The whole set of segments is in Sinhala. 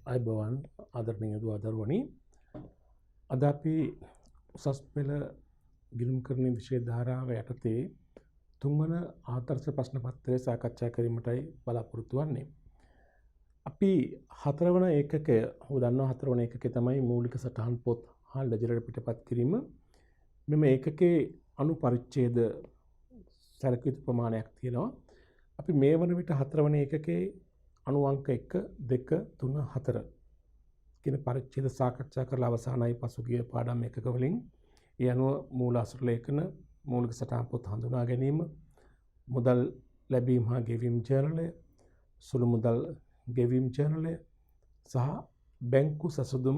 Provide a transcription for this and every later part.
අයිබෝවන් ආදරණීය දුවදරුවනි අද අපි උසස් පෙළ ගිණුම් කරන විෂය ධාරාව යටතේ තුන්වන ආදර්ශ ප්‍රශ්න පත්‍රය සාකච්ඡා කිරීමටයි බලාපොරොත්තු වෙන්නේ. අපි හතරවන ඒකකය ඔබ දන්නවා හතරවන ඒකකය තමයි මූලික සටහන් පොත් හා ලෙජර් පිටපත් කිරීම. මෙම ඒකකේ අනු පරිච්ඡේද සැලකිය යුතු ප්‍රමාණයක් තියෙනවා. අපි මේ වන විට හතරවන ඒකකේ අණු අංක 1 2 3 4 කියන පරිච්ඡේද සාකච්ඡා කරලා අවසానයි පසුගිය පාඩම් එකක වලින් ඒ අනුව මූල අසුර ලේඛන මූලික සටහන් පොත් හඳුනා ගැනීම මුදල් ලැබීම හා ගෙවීම් ජර්නලය සුළු මුදල් ගෙවීම් ජර්නලය සහ බැංකු සසුදුම්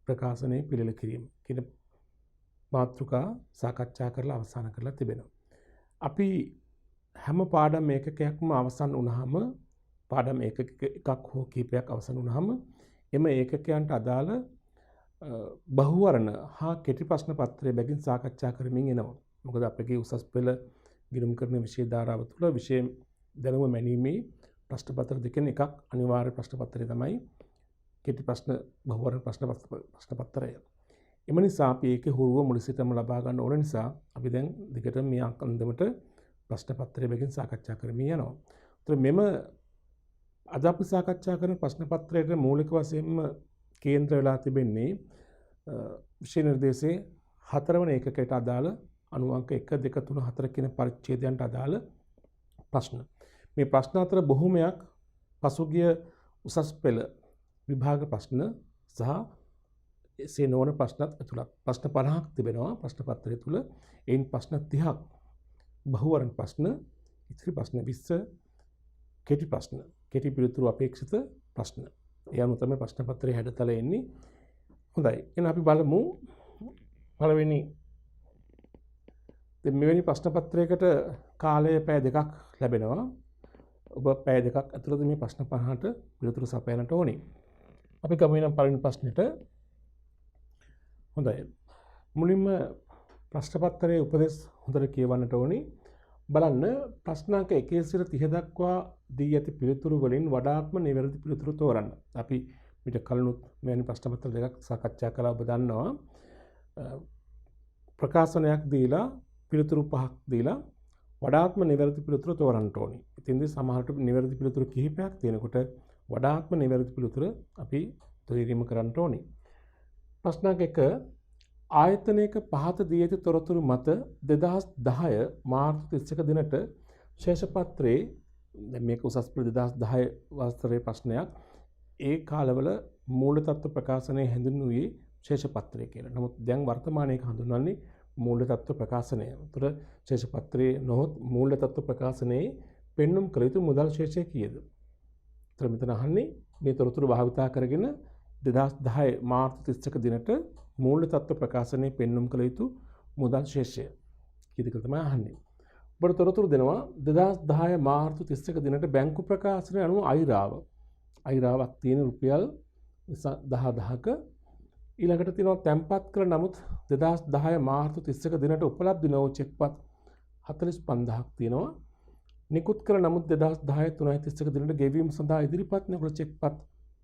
ප්‍රකාශනයේ පිළිල කිරීම කියන මාතෘකා සාකච්ඡා කරලා අවසන් කරලා තිබෙනවා. අපි හැම පාඩම් ඒකකයක්ම අවසන් වුණාම පාඩම් එකක් හෝ කීපයක් අවසන් වුණාම එම ඒකකයන්ට අදාළ බහුවර්ණ හා කෙටි ප්‍රශ්න පත්‍රය බැගින් සාකච්ඡා කරමින් එනවා. මොකද අපගේ උසස් පෙළ ගිණුම් කරන විෂය ධාරාව තුළ විෂය දැනුම මැනීමේ ප්‍රශ්න පත්‍ර දෙකෙන් එකක් අනිවාර්ය ප්‍රශ්න පත්‍රය තමයි කෙටි ප්‍රශ්න බහුවර්ණ ප්‍රශ්න පත්‍රය. එම නිසා අපි ඒකේ හුරුව මුල සිටම ලබා ගන්න ඕන නිසා අපි දැන් දිගට මේ අන්දමට ප්‍රශ්න පත්‍රය බැගින් සාකච්ඡා කරමින් යනවා. ඒතර මෙම අද අපි සාකච්ඡා කරන ප්‍රශ්න පත්‍රයේ මූලික වශයෙන්ම කේන්ද්‍ර වෙලා තිබෙන්නේ විෂය නිර්දේශයේ හතරවන ඒකකයට අදාළ අණු අංක 1 2 3 4 කියන පරිච්ඡේදයන්ට අදාළ ප්‍රශ්න. මේ ප්‍රශ්න අතර බොහෝමයක් පසුගිය උසස් පෙළ විභාග ප්‍රශ්න සහ එසේ නොවන ප්‍රශ්නත් ඇතුළත් ප්‍රශ්න 50ක් තිබෙනවා ප්‍රශ්න පත්‍රය තුල. එයින් ප්‍රශ්න 30ක් බහුවර්ණ ප්‍රශ්න, ඉතිරි ප්‍රශ්න 20 කෙටි ප්‍රශ්න. කෙටි පිළිතුරු අපේක්ෂිත ප්‍රශ්න. ඒ අනුව තමයි ප්‍රශ්න පත්‍රයේ හැඩතල එන්නේ. හොඳයි. එහෙනම් අපි බලමු පළවෙනි මෙවැනි ප්‍රශ්න පත්‍රයකට කාලය පැය 2ක් ලැබෙනවා. ඔබ පැය 2ක් ඇතුළත මේ ප්‍රශ්න 50ට පිළිතුරු සපයන්නට ඕනේ. අපි ගමු නම් පළවෙනි ප්‍රශ්නෙට. හොඳයි. මුලින්ම ප්‍රශ්න පත්‍රයේ උපදෙස් හොඳට කියවන්නට ඕනේ. බලන්න ප්‍රශ්නාංක 1 සිට 30 දක්වා දී ඇති පිළිතුරු වලින් වඩාත්ම නිවැරදි පිළිතුරු තෝරන්න. අපි මීට කලිනුත් මෙවැනි ප්‍රශ්න පත්‍ර දෙකක් සාකච්ඡා කළා ඔබ දන්නවා. ප්‍රකාශනයක් දීලා පිළිතුරු 5ක් දීලා වඩාත්ම නිවැරදි පිළිතුරු තෝරන්න ඕනේ. ඉතින්දී සමහරට නිවැරදි පිළිතුරු කිහිපයක් තියෙනකොට වඩාත්ම නිවැරදි පිළිතුර අපි තෝරීම කරන්න ඕනේ. ප්‍රශ්නාංක 1 ආයතනයක පහත දී ඇති තොරතුරු මත 2010 මාර්තු 31 දිනට ශේෂපත්‍රයේ දැන් මේක උසස් පෙළ 2010 වසරේ ප්‍රශ්නයක්. ඒ කාලවල මූල තත්ත්ව ප්‍රකාශනයේ හැඳින්වුවේ ශේෂපත්‍රය කියලා. නමුත් දැන් වර්තමානයේ හඳුන්වන්නේ මූල තත්ත්ව ප්‍රකාශනය. උතර ශේෂපත්‍රයේ නොහොත් මූල තත්ත්ව ප්‍රකාශනයේ පෙන්눔 කළ යුතු මුදල් ශේෂය කීයද? උතර මෙතන අහන්නේ මේ තොරතුරු භාවිතා කරගෙන 2010 මාර්තු 31 දිනට මූල තත්ත්ව ප්‍රකාශනයේ පෙන්눔 කළ යුතු මුදල් ශේෂය කීයද කියලා තමයි අහන්නේ. ඔබට තොරතුරු දෙනවා 2010 මාර්තු 31 දිනට බැංකු ප්‍රකාශනය අනුව අයිරාවක් තියෙන රුපියල් 10000ක ඊළඟට තියෙනවා තැන්පත් කළ නමුත් 2010 මාර්තු 31 දිනට උපලබ්ධ නොවු චෙක්පත් 45000ක් තියෙනවා. නිකුත් කළ නමුත් 2010 331 දිනට ගෙවීම සඳහා ඉදිරිපත් නොකළ චෙක්පත්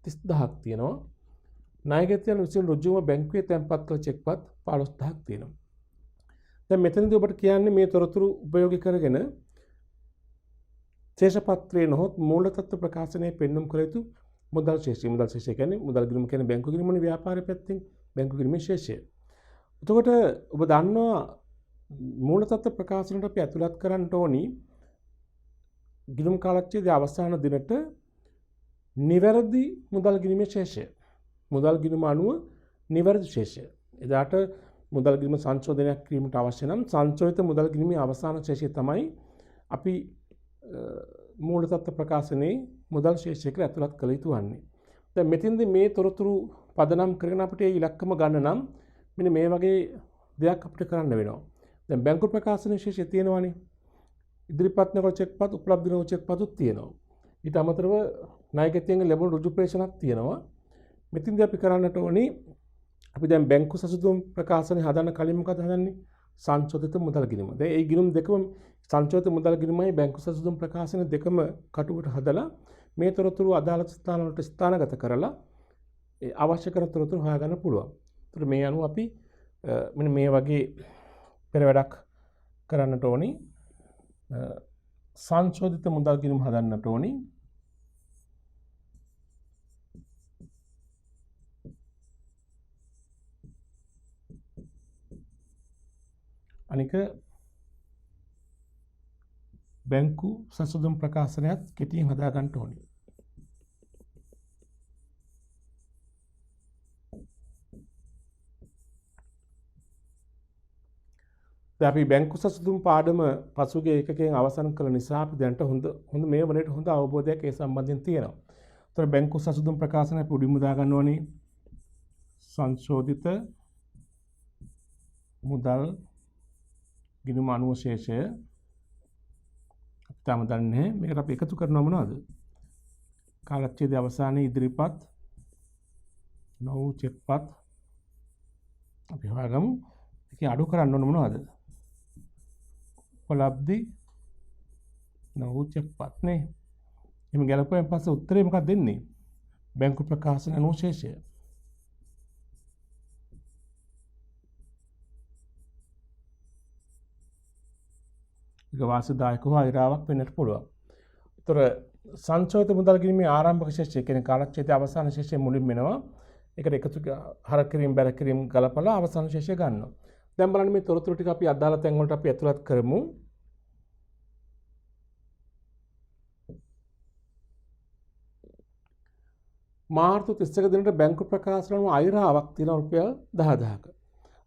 30000ක් තියෙනවා. ණයගැතියන් විසින් ඍජුවම බැංකුවේ තැන්පත් කළ චෙක්පත් 15000ක් තියෙනවා. දැන් මෙතනදී ඔබට කියන්නේ මේ තොරතුරු උපයෝගී කරගෙන ශේෂපත්‍රයේ නොහොත් මූල තත්ත්ව ප්‍රකාශනයේ පෙන්눔 කළ යුතු මුදල් ශේෂය. මුදල් ශේෂය කියන්නේ මුදල් ගිණුම කියන්නේ බැංකු ගිණුමනේ ව්‍යාපාරය පැත්තෙන් බැංකු ගිණුමේ ශේෂය. එතකොට ඔබ දන්නවා මූල තත්ත්ව ප්‍රකාශනයට අපි ඇතුළත් කරන්න ඕනි ගිණුම් කාලච්ඡේදයේ අවසාන දිනට නිවැරදි මුදල් ගිණුමේ ශේෂය. මුදල් ගිණුම අනුව නිවැරදි ශේෂය. එදාට මුදල් ගිණුම සංශෝධනයක් කිරීමට අවශ්‍ය නම් සංශෝධිත මුදල් ගිණුමේ අවසාන ශේෂය තමයි අපි මූල තත්ත්ව ප්‍රකාශනයේ මුදල් ශේෂය කියලා ඇතුළත් කළ යුතු වන්නේ. දැන් මෙතෙන්දී මේ තොරතුරු පදනම් කරගෙන අපිට ඒ ඉලක්කම ගන්න නම් මෙන්න මේ වගේ දෙයක් අපිට කරන්න වෙනවා. දැන් බැංකු ප්‍රකාශන ශේෂය තියෙනවානේ. ඉදිරිපත් නොකළ චෙක්පත් උපලබ්ධ නොවු චෙක්පත්ුත් තියෙනවා. ඊට අමතරව ණයගැතියන්ගෙන් ලැබුණු ඍජු ප්‍රේෂණක් තියෙනවා. මෙතෙන්දී අපි කරන්නට ඕනේ අපි දැන් බැංකු සසුදුම් ප්‍රකාශනය හදන්න කලින් මොකද හදන්නේ? සංශෝධිත මුදල් ගිණුම. දැන් මේ ගිණුම් දෙකම සංශෝධිත මුදල් ගිණුමයි බැංකු සසුදුම් ප්‍රකාශන දෙකම කටුවට හදලා මේ තොරතුරු අදාළ ස්ථාන වලට ස්ථානගත කරලා ඒ අවශ්‍ය කරන තොරතුරු හොයාගන්න පුළුවන්. ඒතර මේ අනුව අපි මෙන්න මේ වගේ පෙර වැඩක් කරන්නට ඕනි. සංශෝධිත මුදල් ගිණුම හදන්නට ඕනි. අනික බැංකු සසුදුම් ප්‍රකාශනයත් කෙටියෙන් හදා ගන්න ඕනේ. දැන් අපි බැංකු සසුදුම් පාඩම පසුගිය ඒකකයෙන් අවසන් කළ නිසා අපි දැනට හොඳ මේ වලට හොඳ අවබෝධයක් ඒ සම්බන්ධයෙන් තියෙනවා. ඒතර බැංකු සසුදුම් ප්‍රකාශනය අපි උඩින්ම දා ගන්න ඕනේ. සංශෝධිත මුදල් ගිණුම අනුශේෂය අපි තාම දන්නේ නැහැ. මේකට අපි එකතු කරනවා මොනවද? කාලච්ඡේදයේ අවසානයේ ඉදිරිපත් නොවු චෙක්පත් අපි හොයාගමු. ඒකේ අඩු කරන්න ඕන මොනවද? උපලබ්ධි නොවු චෙක්පත් නේ. එහෙම ගැලපුවෙන් පස්සේ උත්තරේ මොකක්ද දෙන්නේ? බැංකු ප්‍රකාශන අනුශේෂය. ඒක වාසිදායකව අයිරාවක් වෙන්නට පුළුවන්. ඒතර සංශෝධිත මුදල් ගිණීමේ ආරම්භක ශේෂය කියන්නේ කාලච්ඡේදයේ අවසාන ශේෂය මුලින්ම එනවා. ඒකට එකතු හර කිරීම බැර කිරීම ගලපලා අවසාන ශේෂය ගන්නවා. දැන් බලන්න මේ තොරතුරු ටික අපි අදාළ තැන් වලට අපි ඇතුළත් කරමු. මාර්තු 31 දිනට බැංකු ප්‍රකාශන අනුව අයිරාවක් තියෙන රුපියල් 10000ක.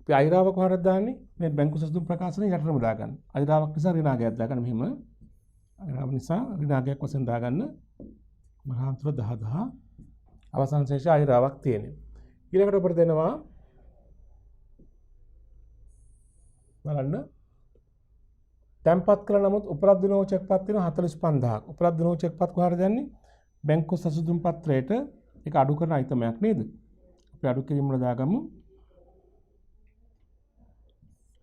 අපි අයිරාව කොහොමද දාන්නේ? මේ බැංකු සසුදුම් ප්‍රකාශනයේ යටටම දාගන්න. අයිරාවක් නිසා ඍණාගයක් දාගන්න මෙහෙම. අයිරාව නිසා ඍණාගයක් වශයෙන් දාගන්න. මහාන්තර 10000 අවසාන ශේෂය අයිරාවක් තියෙනවා. ඊළඟට අපිට දෙනවා බලන්න තැන්පත් කළ නමුත් උපලබ්ධ නොවු චෙක්පත් තියෙන 45000ක්. උපලබ්ධ නොවු චෙක්පත් කොහරද යන්නේ? බැංකු සසුදුම් පත්‍රයට ඒක අඩු කරන අයිතමයක් නේද? අපි අඩු කිරීම වල දාගමු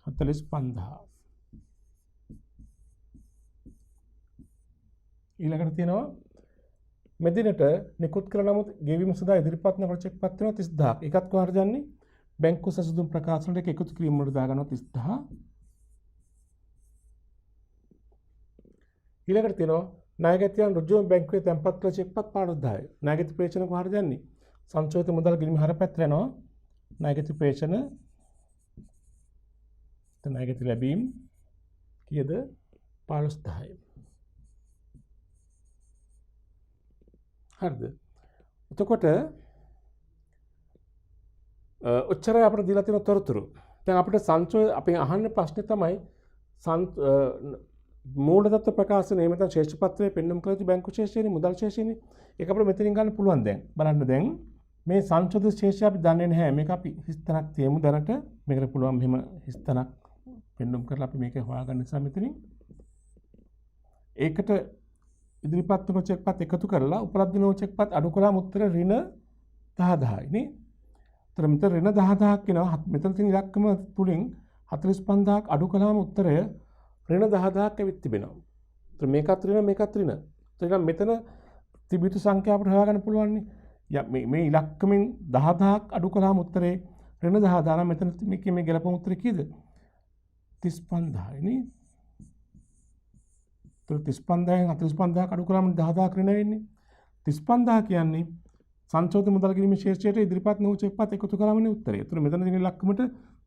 45000. ඊළඟට තියෙනවා මෙදිනට නිකුත් කළ නමුත් ගෙවීම සඳහා ඉදිරිපත් නොකළ චෙක්පත් වෙනවා 30000ක්. ඒකත් කොහරද යන්නේ? බැංකු සසුදුම් ප්‍රකාශනයට එකතු කිරීම වලට දාගන්නවා 30000. ඊළඟට තියෙනවා ණයගැතියන් ඍජුවම බැංකුවේ තැන්පත් කළ චෙක්පත් 15000යි. ණයගැති ප්‍රේෂණ කොහරද යන්නේ? සංශෝධිත මුදල් ගිණීම හරපැත්තට යනවා. ණයගැති ප්‍රේෂණ ණයගැති ලැබීම් කීයද? 15000යි. හරිද? එතකොට ඔච්චරයි අපිට දීලා තියෙන තොරතුරු. දැන් අපිට අපි අහන්න ප්‍රශ්නේ තමයි මූලදත්ත ප්‍රකාශනයේ මෙතන ශේෂ පත්‍රයේ පෙන්වුම් කළ යුතු බැංකු ශේෂයනේ මුදල් ශේෂයනේ. ඒක අපිට මෙතනින් ගන්න පුළුවන් දැන්. බලන්න දැන් මේ සංශෝධිත ශේෂය අපි දන්නේ නැහැ. මේක අපි හිස්තනක් තියමු දැනට. මේකට පුළුවන් මෙහෙම හිස්තනක් පෙන්වුම් කරලා අපි මේක හොයාගන්න නිසා මෙතනින්. ඒකට ඉදිරිපත් කරන චෙක්පත් එකතු කරලා උපලබ්ධ නොවු චෙක්පත් අඩු කළාම උත්තර ඍණ 10000යි නේ. ඒතර මෙතන ඍණ 10000ක් වෙනවා. මෙතන තියෙන ඉලක්කම තුලින් 45000ක් අඩු කළාම උත්තරය ඍණ 10000ක් ඇවිත් තිබෙනවා. ඒතර මේකත් ඍණ මේකත් ඍණ. ඒතර මෙතන තිබිතු සංඛ්‍යාව අපිට හොයාගන්න පුළුවන් නේ. මේ ඉලක්කමින් 10000ක් අඩු කළාම උත්තරේ ඍණ 10000 නම් මෙතන මේ ගැලපෙන උත්තරේ කීයද? 35000යි නේ. ඒතර 35000න් 45000ක් අඩු කළාම 10000ක් ඍණ වෙන්නේ. 35000 කියන්නේ සංශෝධිත මුදල් ගිණීමේ ශේෂයට ඉදිරිපත් නොවු චෙක්පත් එකතු කරාමනේ උත්තරේ. ඒතර මෙතන තියෙන ඉලක්කමට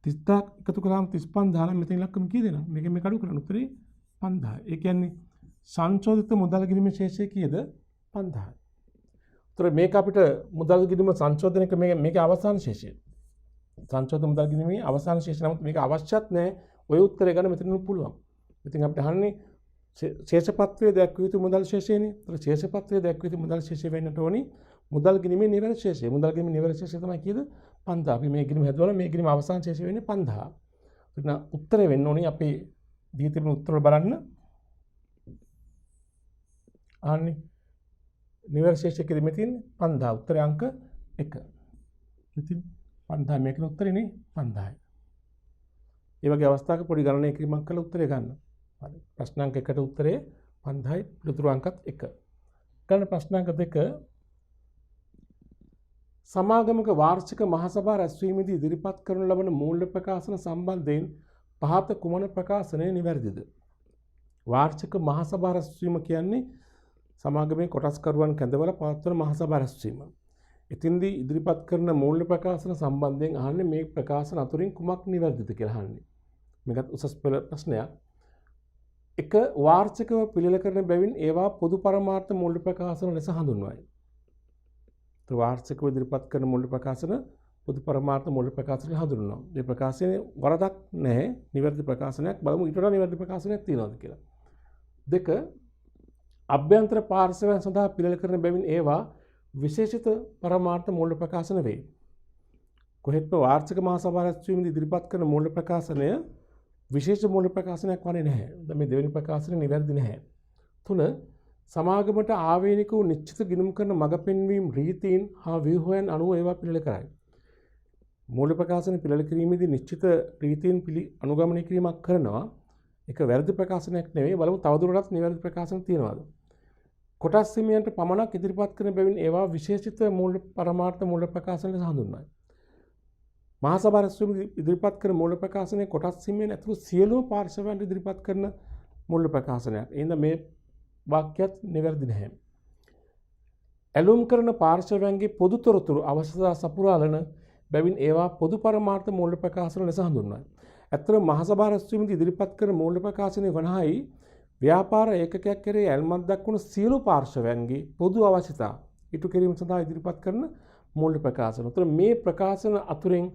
30000ක් එකතු කරාම 35000 නම් මෙතන ඉලක්කම කීයද? මේකෙන් මේක අඩු කරන උත්තරේ 5000. ඒ කියන්නේ සංශෝධිත මුදල් ගිණීමේ ශේෂය කීයද? 5000. ඒතර මේක අපිට මුදල් ගිණීම සංශෝධනයක මේකේ අවසාන ශේෂය. සංශෝධිත මුදල් ගිණීමේ අවසාන ශේෂය නමුත් මේක අවශ්‍යත් නැහැ. ඔය උත්තරේ ගන්න මෙතනින් පුළුවන්. ඉතින් අපිට අහන්නේ ශේෂ පත්‍රයේ දැක්විය යුතු මුදල් ශේෂයනේ. ඒතර ශේෂ පත්‍රයේ දැක්විය යුතු මුදල් ශේෂය වෙන්නට ඕනි මුදල් ගිණීමේ නිවැරදි ශේෂය. මුදල් ගිණීමේ නිවැරදි ශේෂය තමයි කීයද? 5000. අපි මේ ගිණීම හැදුවා මේ ගිණීම අවසාන ශේෂය වෙන්නේ 5000. එතන උත්තරේ වෙන්න ඕනි අපි දී තිබෙන උත්තර වල බලන්න. ආන්නේ නිවැරදි ශේෂය කිරීමේ තියෙන්නේ 5000. උත්තරේ අංක 1. ඉතින් 5000 මේකේ උත්තරේ නේ 5000යි. ඒ වගේ අවස්ථාවක පොඩි ගණනය කිරීමක් කරලා උත්තරේ ගන්න. හරි. ප්‍රශ්නාංක 1ට උත්තරේ 5000යි පිළිතුරු අංකත් 1. ගන්න ප්‍රශ්නාංක 2 සමාගමක වාර්ෂික මහසභා රැස්වීමේදී ඉදිරිපත් කරනු ලබන මූල්‍ය ප්‍රකාශන සම්බන්ධයෙන් පහත කුමන ප්‍රකාශනය නිවැරදිද? වාර්ෂික මහසභා රැස්වීම කියන්නේ සමාගමේ කොටස්කරුවන් කැඳවලා පවත්වන මහසභා රැස්වීම. ඉතින්දී ඉදිරිපත් කරන මූල්‍ය ප්‍රකාශන සම්බන්ධයෙන් අහන්නේ මේ ප්‍රකාශන අතුරින් කුමක් නිවැරදිද කියලා අහන්නේ. මේකත් උසස් පෙළ ප්‍රශ්නයක්. එක වාර්ෂිකව පිළිල කරන බැවින් ඒවා පොදු පරමාර්ථ මූල්‍ය ප්‍රකාශන ලෙස හඳුන්වයි. වාර්ෂිකව ඉදිරිපත් කරන මූල්‍ය ප්‍රකාශන පොදු පරමාර්ථ මූල්‍ය ප්‍රකාශන හඳුන්වනවා. මේ ප්‍රකාශනයේ වරදක් නැහැ. නිවැරදි ප්‍රකාශනයක්. බලමු ඊට වඩා නිවැරදි ප්‍රකාශනයක් තියෙනවද කියලා. දෙක අභ්‍යන්තර පාර්ශවයන් සඳහා පිළිල කරන බැවින් ඒවා විශේෂිත පරමාර්ථ මූල්‍ය ප්‍රකාශන වේ. කොහෙත්ම වාර්ෂික මහසභා රැස්වීමේදී ඉදිරිපත් කරන මූල්‍ය ප්‍රකාශනය විශේෂ මූල්‍ය ප්‍රකාශනයක් වන්නේ නැහැ. දැන් මේ දෙවෙනි ප්‍රකාශනය නිවැරදි නැහැ. 3 සමාගමට ආවේනික වූ නිශ්චිත ගිණුම් කරන මඟ පෙන්වීම් රීතීන් හා ව්‍යුහයන් අනුව ඒවා පිළිල කරයි. මූල්‍ය ප්‍රකාශන පිළිල කිරීමේදී නිශ්චිත රීතීන් අනුගමනය කිරීමක් කරනවා. ඒක වැරදි ප්‍රකාශනයක් නෙවෙයි. බලමු තවදුරටත් නිවැරදි ප්‍රකාශන තියෙනවද? කොටස් හිමියන්ට පමණක් ඉදිරිපත් කරන බැවින් ඒවා විශේෂිත මූල්‍ය පරමාර්ථ මූල්‍ය ප්‍රකාශන ලෙස හඳුන්වයි. මහසභා රැස්වීමේදී ඉදිරිපත් කරන මූල්‍ය ප්‍රකාශනයේ කොටස් හිමියන් ඇතුළු සියලුම පාර්ශවයන්ට ඉදිරිපත් කරන මූල්‍ය ප්‍රකාශනයක්. එහෙනම් මේ වාක්‍යයත් නිවැරදි නැහැ. ඇලුම් කරන පාර්ශවයන්ගේ පොදු තොරතුරු අවශ්‍යතා සපුරාලන බැවින් ඒවා පොදු පරමාර්ථ මූල්‍ය ප්‍රකාශන ලෙස හඳුන්වයි. ඇත්තටම මහසභා රැස්වීමේදී ඉදිරිපත් කරන මූල්‍ය ප්‍රකාශනයේ වනහයි ව්‍යාපාර ඒකකයක් කෙරෙහි ඇල්මක් දක්වන සියලු පාර්ශවයන්ගේ පොදු අවශ්‍යතා ඉටු කිරීම සඳහා ඉදිරිපත් කරන මූල්‍ය ප්‍රකාශන. උතර මේ ප්‍රකාශන අතුරින්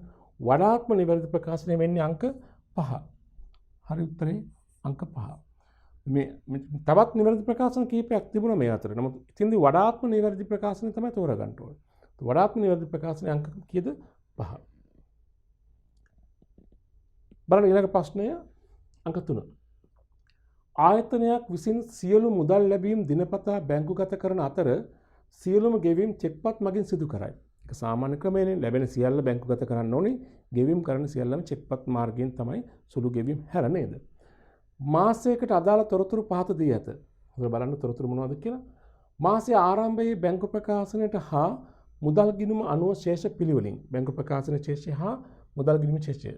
වඩාත්ම නිවැරදි ප්‍රකාශනය වෙන්නේ අංක 5. හරි උත්තරේ අංක 5. මේ තවත් නිවැරදි ප්‍රකාශන කීපයක් තිබුණා මේ අතර. නමුත් ඉතින්දී වඩාත්ම නිවැරදි ප්‍රකාශනය තමයි තෝරගන්න ඕනේ. වඩාත්ම නිවැරදි ප්‍රකාශනයේ අංක කීයද? 5. බලන්න ඊළඟ ප්‍රශ්නය අංක 3. ආයතනයක් විසින් සියලු මුදල් ලැබීම් දිනපතා බැංකුගත කරන අතර සියලුම ගෙවීම් චෙක්පත් මගින් සිදු කරයි. ඒක සාමාන්‍ය ක්‍රමයෙන් ලැබෙන සියල්ල බැංකුගත කරන්න ඕනේ. ගෙවීම් කරන සියල්ලම චෙක්පත් මාර්ගයෙන් තමයි සුළු ගෙවීම් හැර නේද? මාසයකට අදාළ තොරතුරු පහත දී ඇත. හොඳට බලන්න තොරතුරු මොනවද කියලා. මාසයේ ආරම්භයේ බැංකු ප්‍රකාශනයට හා මුදල් ගිණුම අනුව ශේෂ පිළිවෙලින් බැංකු ප්‍රකාශන ශේෂය හා මුදල් ගිණුම ශේෂය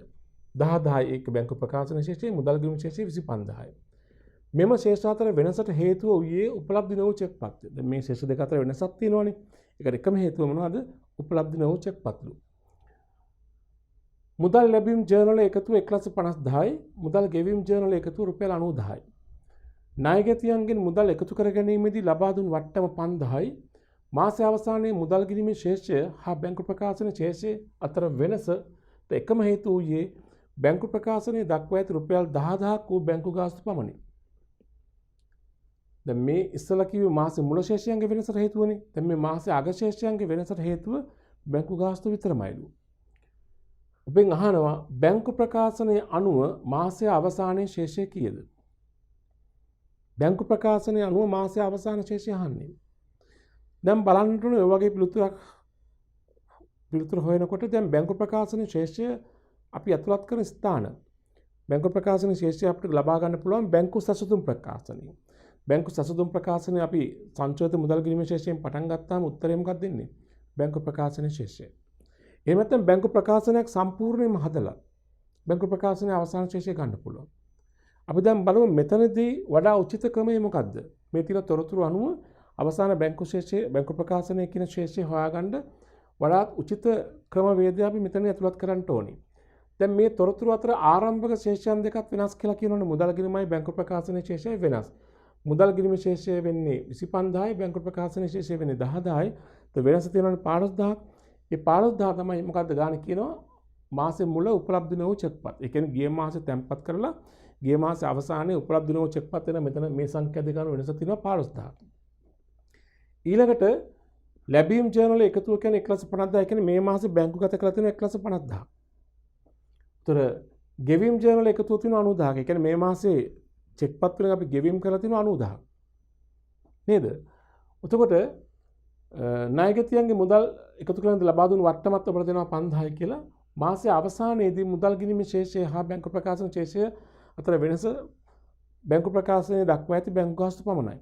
10,000 ඒක බැංකු ප්‍රකාශන ශේෂය මුදල් ගිණුම ශේෂය 25,000යි. මෙම ශේෂ අතර වෙනසට හේතුව වූයේ උපලබ්ධ නොවූ චෙක්පත්ය. දැන් මේ ශේෂ දෙක අතර වෙනසක් තියෙනවානේ. ඒකට එකම හේතුව මොනවද? උපලබ්ධ නොවූ චෙක්පත්ලු. මුදල් ලැබීම් ජර්නල එකතුව 1,50,000යි. මුදල් ගෙවීම් ජර්නල එකතුව රුපියල් 90,000යි. ණයගැතියන්ගෙන් මුදල් එකතු කර ගැනීමේදී ලබා දුන් වට්ටම 5,000යි. මාසයේ අවසානයේ මුදල් ගිණීමේ ශේෂය හා බැංකු ප්‍රකාශන ශේෂය අතර වෙනස එකම හේතුව වූයේ බැංකු ප්‍රකාශනයේ දක්වා ඇති රුපියල් 10,000ක් වූ බැංකු ගාස්තු පමණි. දැන් මේ ඉස්සලා කිව්වේ මාසේ මුල ශේෂයන්ගේ වෙනසට හේතුවනේ. දැන් මේ මාසේ අග ශේෂයන්ගේ වෙනසට හේතුව බැංකු ගාස්තු විතරමයිලු. ඔබෙන් අහනවා බැංකු ප්‍රකාශනයේ අනුව මාසයේ අවසානයේ ශේෂය කීයද? බැංකු ප්‍රකාශනයේ අනුව මාසයේ අවසාන ශේෂය අහන්නේ. දැන් බලන්න ඕනේ ඔය වගේ පිළිතුරු හොයනකොට දැන් බැංකු ප්‍රකාශනයේ ශේෂය අපි අතුලත් කරන ස්ථාන. බැංකු ප්‍රකාශනයේ ශේෂය අපිට ලබා ගන්න පුළුවන් බැංකු සැසඳුම් ප්‍රකාශනයෙන්. බැංකු සැසඳුම් ප්‍රකාශනයේ අපි සංචලිත මුදල් ගිණීමේ ශේෂයෙන් පටන් ගත්තාම උත්තරේ මොකක්ද දෙන්නේ? බැංකු ප්‍රකාශනයේ ශේෂය. එහෙම නැත්නම් බැංකු ප්‍රකාශනයක් සම්පූර්ණයෙන්ම හදලා බැංකු ප්‍රකාශනයේ අවසාන ශේෂය ගන්න පුළුවන්. අපි දැන් බලමු මෙතනදී වඩා උචිත ක්‍රමය මොකක්ද? මේ තියෙන තොරතුරු අනුව අවසාන බැංකු ශේෂය බැංකු ප්‍රකාශනයේ කියන ශේෂය හොයාගන්න වඩාත් උචිත ක්‍රමවේදය අපි මෙතන ඇතුළත් කරන්න ඕනේ. දැන් මේ තොරතුරු අතර ආරම්භක ශේෂයන් දෙකත් වෙනස් කියලා කියනවනේ. මුදල් ගිණීමයි බැංකු ප්‍රකාශනයේ ශේෂය වෙනස්. මුදල් ගිණීමේ ශේෂය වෙන්නේ 25,000යි බැංකු ප්‍රකාශනයේ ශේෂය වෙන්නේ 10,000යි. તો වෙනස තියෙනවනේ 15,000ක්. මේ 15,000 තමයි මොකද්ද ගන්න කියනවා මාසෙ මුල උපලබ්ධ නොවූ චෙක්පත්. ඒ කියන්නේ ගිය මාසේ තැන්පත් කරලා ගිය මාසේ අවසානයේ උපලබ්ධ නොවූ චෙක්පත් වෙන මෙතන මේ සංඛ්‍යා දෙක අතර වෙනස තියෙනවා 15,000ක්. ඊළඟට ලැබීම් ජර්නල එකතුව කියන්නේ 1,50,000 කියන්නේ මේ මාසේ බැංකුගත කරලා තියෙන 1,50,000. උතර ගෙවීම් ජර්නල එකතුව තියෙන 90,000ක්. ඒ කියන්නේ මේ මාසේ චෙක්පත් වලින් අපි ගෙවීම් කරලා තියෙන 90,000ක්. නේද? එතකොට ණයගැතියන්ගේ මුදල් එකතු කරලා ලබා දුන් වට්ටමත් අපිට දෙනවා 5,000යි කියලා. මාසයේ අවසානයේදී මුදල් ගිණීමේ ශේෂය හා බැංකු ප්‍රකාශන ශේෂය අතර වෙනස බැංකු ප්‍රකාශනයේ දක්වා ඇති බැංකු ගාස්තු පමණයි.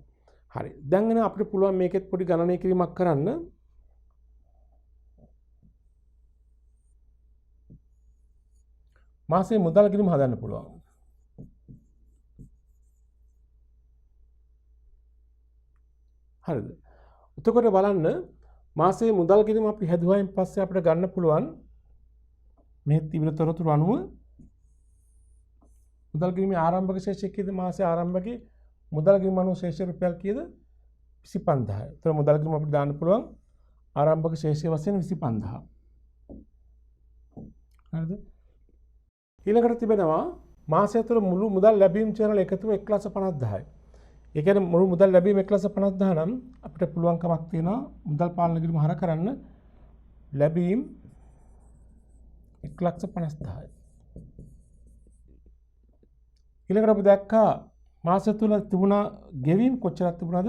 හරි. දැන් එන අපිට පුළුවන් මේකෙත් පොඩි ගණනය කිරීමක් කරන්න. මාසයේ මුදල් ගිණුම හදන්න පුළුවන්. හරිද? එතකොට බලන්න මාසයේ මුදල් ගිණුම අපි හැදුවායින් පස්සේ අපිට ගන්න පුළුවන් මේ තිබෙන තොරතුරු අනුව මුදල් ගිණුමේ ආරම්භක ශේෂය කීයද? මාසයේ ආරම්භකේ මුදල් ගිණුම අනුව ශේෂය රුපියල් කීයද? 25000. එතකොට මුදල් ගිණුම අපිට දාන්න පුළුවන් ආරම්භක ශේෂය වශයෙන් 25000. හරිද? ඊළඟට තිබෙනවා මාසය තුළ මුළු මුදල් ලැබීම් චැනල එකතුව 1,50,000යි. ඒ කියන්නේ මුළු මුදල් ලැබීම 1,50,000 නම් අපිට පුළුවන්කමක් තියෙනවා මුදල් පාලන ගිණුම හර කරන්න ලැබීම් 1,50,000යි. ඊළඟට අපි දැක්කා මාසය තුළ තිබුණා ගෙවීම් කොච්චරක් තිබුණාද?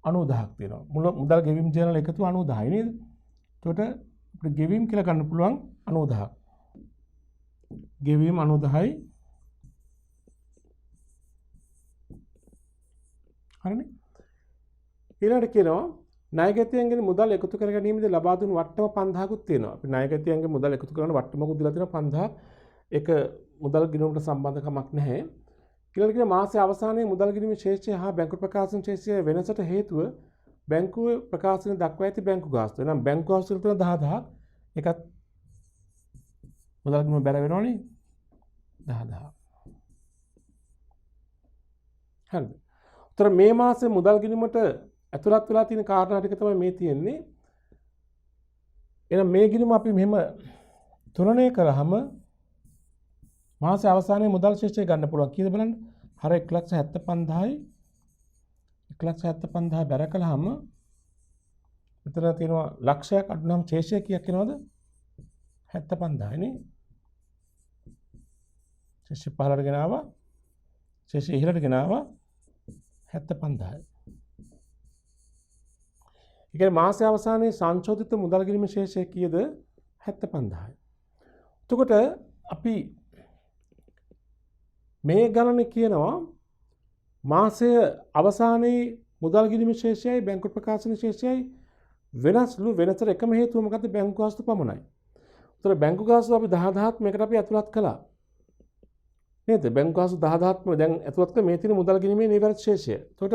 90,000ක් තියෙනවා. මුදල් ගෙවීම් චැනල එකතුව 90,000යි නේද? එතකොට අපිට ගෙවීම් කියලා ගන්න පුළුවන් 90,000ක්. ගෙවීම් 90,000යි. හරිනේ. ඊළඟට කියනවා ණයගැතියන්ගෙන් මුදල් එකතු කර ගැනීමේදී ලබා දුන් වට්ටම 5000කුත් තියෙනවා. අපි ණයගැතියන්ගෙන් මුදල් එකතු කරන වට්ටමකුත් දීලා තියෙනවා 5000ක්. ඒක මුදල් ගිණුමට සම්බන්ධකමක් නැහැ. ඊළඟට කියන මාසයේ අවසානයේ මුදල් ගිණුමේ ශේෂය හා බැංකු ප්‍රකාශන ශේෂය වෙනසට හේතුව බැංකුවේ ප්‍රකාශන දක්වා ඇති බැංකු ගාස්තු. එහෙනම් බැංකු ගාස්තු තියෙන 10000ක්. ඒකත් මුදල් ගිණුම බැර වෙනවනේ 10000. හරිද? උතර මේ මාසේ මුදල් ගිණුමට ඇතුළත් වෙලා තියෙන කාරණා ටික තමයි මේ තියෙන්නේ. එහෙනම් මේ ගිණුම අපි මෙහෙම තුලනය කරාම මාසේ අවසානයේ මුදල් ශේෂය ගන්න පුළුවන්. කීයද බලන්න? හර 1,75,000යි 1,75,000 බැර කළාම මෙතන තියෙනවා ලක්ෂයක් අඩු නම් ශේෂය කීයක් එනවද? 75,000යි නේ. ශේෂය පහළට ගෙන ආවා. ශේෂය ඉහළට ගෙන ආවා 75,000යි. ඒ කියන්නේ මාසයේ අවසානයේ සංශෝධිත මුදල් ගිණුමේ ශේෂය කීයද? 75,000යි. එතකොට අපි මේ ගණනේ කියනවා මාසය අවසානයේ මුදල් ගිණුමේ ශේෂයයි බැංකු ප්‍රකාශන ශේෂයයි වෙනස්ලු. වෙනතර එකම හේතුව මොකද්ද? බැංකු ගාස්තු පමණයි. ඒතර බැංකු ගාස්තු අපි 10000ක් මේකට අපි ඇතුළත් කළා. නේද? බැංකු ගාස්තු 10000ක් දැන් ඇතුළත් කළ මේ තියෙන මුදල් ගිණුමේ නිවැරදි ශේෂය. ඒකට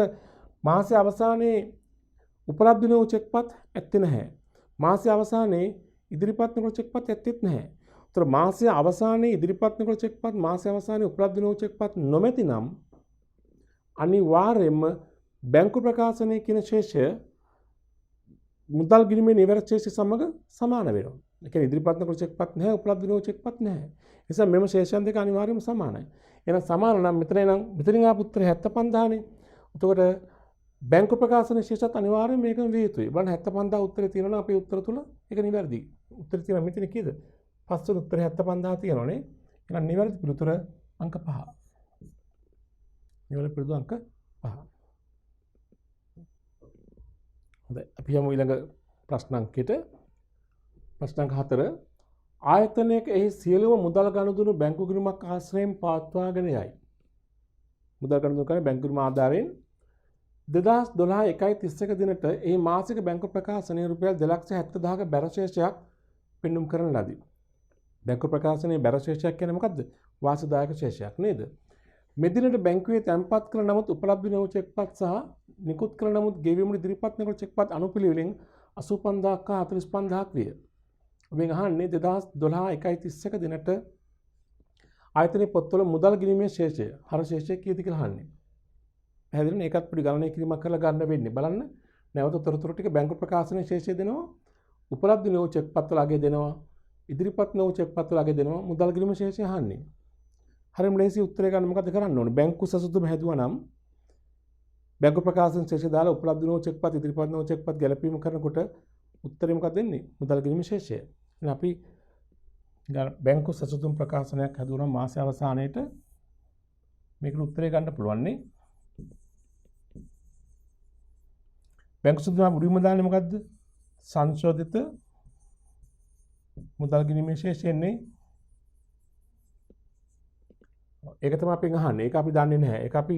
මාසයේ අවසානයේ උපලබ්ධ වූ චෙක්පත් ඇත්තේ නැහැ. මාසයේ අවසානයේ ඉදිරිපත් නොකළ චෙක්පත් ඇත්තෙත් නැහැ. ඒතර මාසයේ අවසානයේ ඉදිරිපත් නොකළ චෙක්පත් මාසයේ අවසානයේ උපලබ්ධ වූ චෙක්පත් නොමැති නම් අනිවාර්යයෙන්ම බැංකු ප්‍රකාශනයේ කියන ශේෂය මුදල් ගිණුමේ නිවැරදි ශේෂය සමග සමාන වෙනවා. ඒ කියන්නේ ඉදිරිපත් නොකළ චෙක්පත් නැහැ, උපලබ්ධ වූ චෙක්පත් නැහැ. ඒ නිසා මෙම ශේෂයන් දෙක අනිවාර්යයෙන්ම සමානයි. එහෙනම් සමාන නම් මෙතනින් ආපු උත්තරය 75,000 නේ. එතකොට බැංකු ප්‍රකාශන ශේෂත් අනිවාර්යයෙන් මේකම විය යුතුයි. බලන්න 75,000 උත්තරේ තියෙනවා නම් අපේ උත්තර තුල ඒක නිවැරදි. උත්තරේ තියෙනවා මෙතන කීයද? පස්වෙනි උත්තරේ 75,000 තියෙනවනේ. එහෙනම් නිවැරදි පිළිතුර අංක 5. නිවැරදි පිළිතුර අංක 5. හොඳයි. අපි යමු ඊළඟ ප්‍රශ්න අංකයට. ප්‍රශ්න අංක 4. ආයතනයක එහි සියලුම මුදල් ගනුදෙනු බැංකු ගිණුමක් ආශ්‍රයෙන් පවත්වාගෙන යයි. මුදල් ගනුදෙනු කරන බැංකු ගිණුම ආධාරයෙන් 2012 1/31 දිනට එහි මාසික බැංකු ප්‍රකාශනයේ රුපියල් 2,70,000ක බැර ශේෂයක් පෙන්නුම් කරන ලදී. බැංකු ප්‍රකාශනයේ බැර ශේෂයක් කියන්නේ මොකද්ද? වාසිදායක ශේෂයක් නේද? මෙදිනට බැංකුවේ තැන්පත් කළ නමුත් උපලබ්ධ නොවූ චෙක්පත් සහ නිකුත් කළ නමුත් ගෙවීමට ඉදිරිපත් නොකළ චෙක්පත් අනුපිළිවෙලින් 85,000ක් හා 45,000ක් විය. ඔබෙන් අහන්නේ 2012 1/31 දිනට ආයතනයේ පොත්වල මුදල් ගිණීමේ ශේෂය හර ශේෂය කීයද කියලා අහන්නේ. පැහැදිලිනේ? ඒකත් පොඩි ගණනය කිරීමක් කරලා ගන්න වෙන්නේ. බලන්න නැවත තොරතුරු ටික බැංකු ප්‍රකාශනයේ ශේෂය දෙනවා, උපලබ්ධ නොවූ චෙක්පත් වල අගය දෙනවා, ඉදිරිපත් නොවූ චෙක්පත් වල අගය දෙනවා, මුදල් ගිණීමේ ශේෂය අහන්නේ. හරියම ලේසි උත්තරේ ගන්න මොකද කරන්න ඕනේ? බැංකු සසුදුම හැදුවා නම් බැංකු ප්‍රකාශන ශේෂය දාලා උපලබ්ධ නොවූ චෙක්පත් ඉදිරිපත් නොවූ චෙක්පත් ගැලපීම කරනකොට උත්තරේ මොකක්ද දෙන්නේ? මුදල් ගිණීමේ ශේෂය. එහෙනම් අපි බැංකු සසුදුම් ප්‍රකාශනයක් හැදුවා නම් මාසයේ අවසානයේට මේකට උත්තරේ ගන්න පුළුවන් නේ. බැංකු සසුදුම මුලින්ම දාන්නේ මොකද්ද? සංශෝධිත මුදල් ගිණීමේ ශේෂයන්නේ. ඒක තමයි අපි අහන්නේ. ඒක අපි දන්නේ නැහැ. ඒක අපි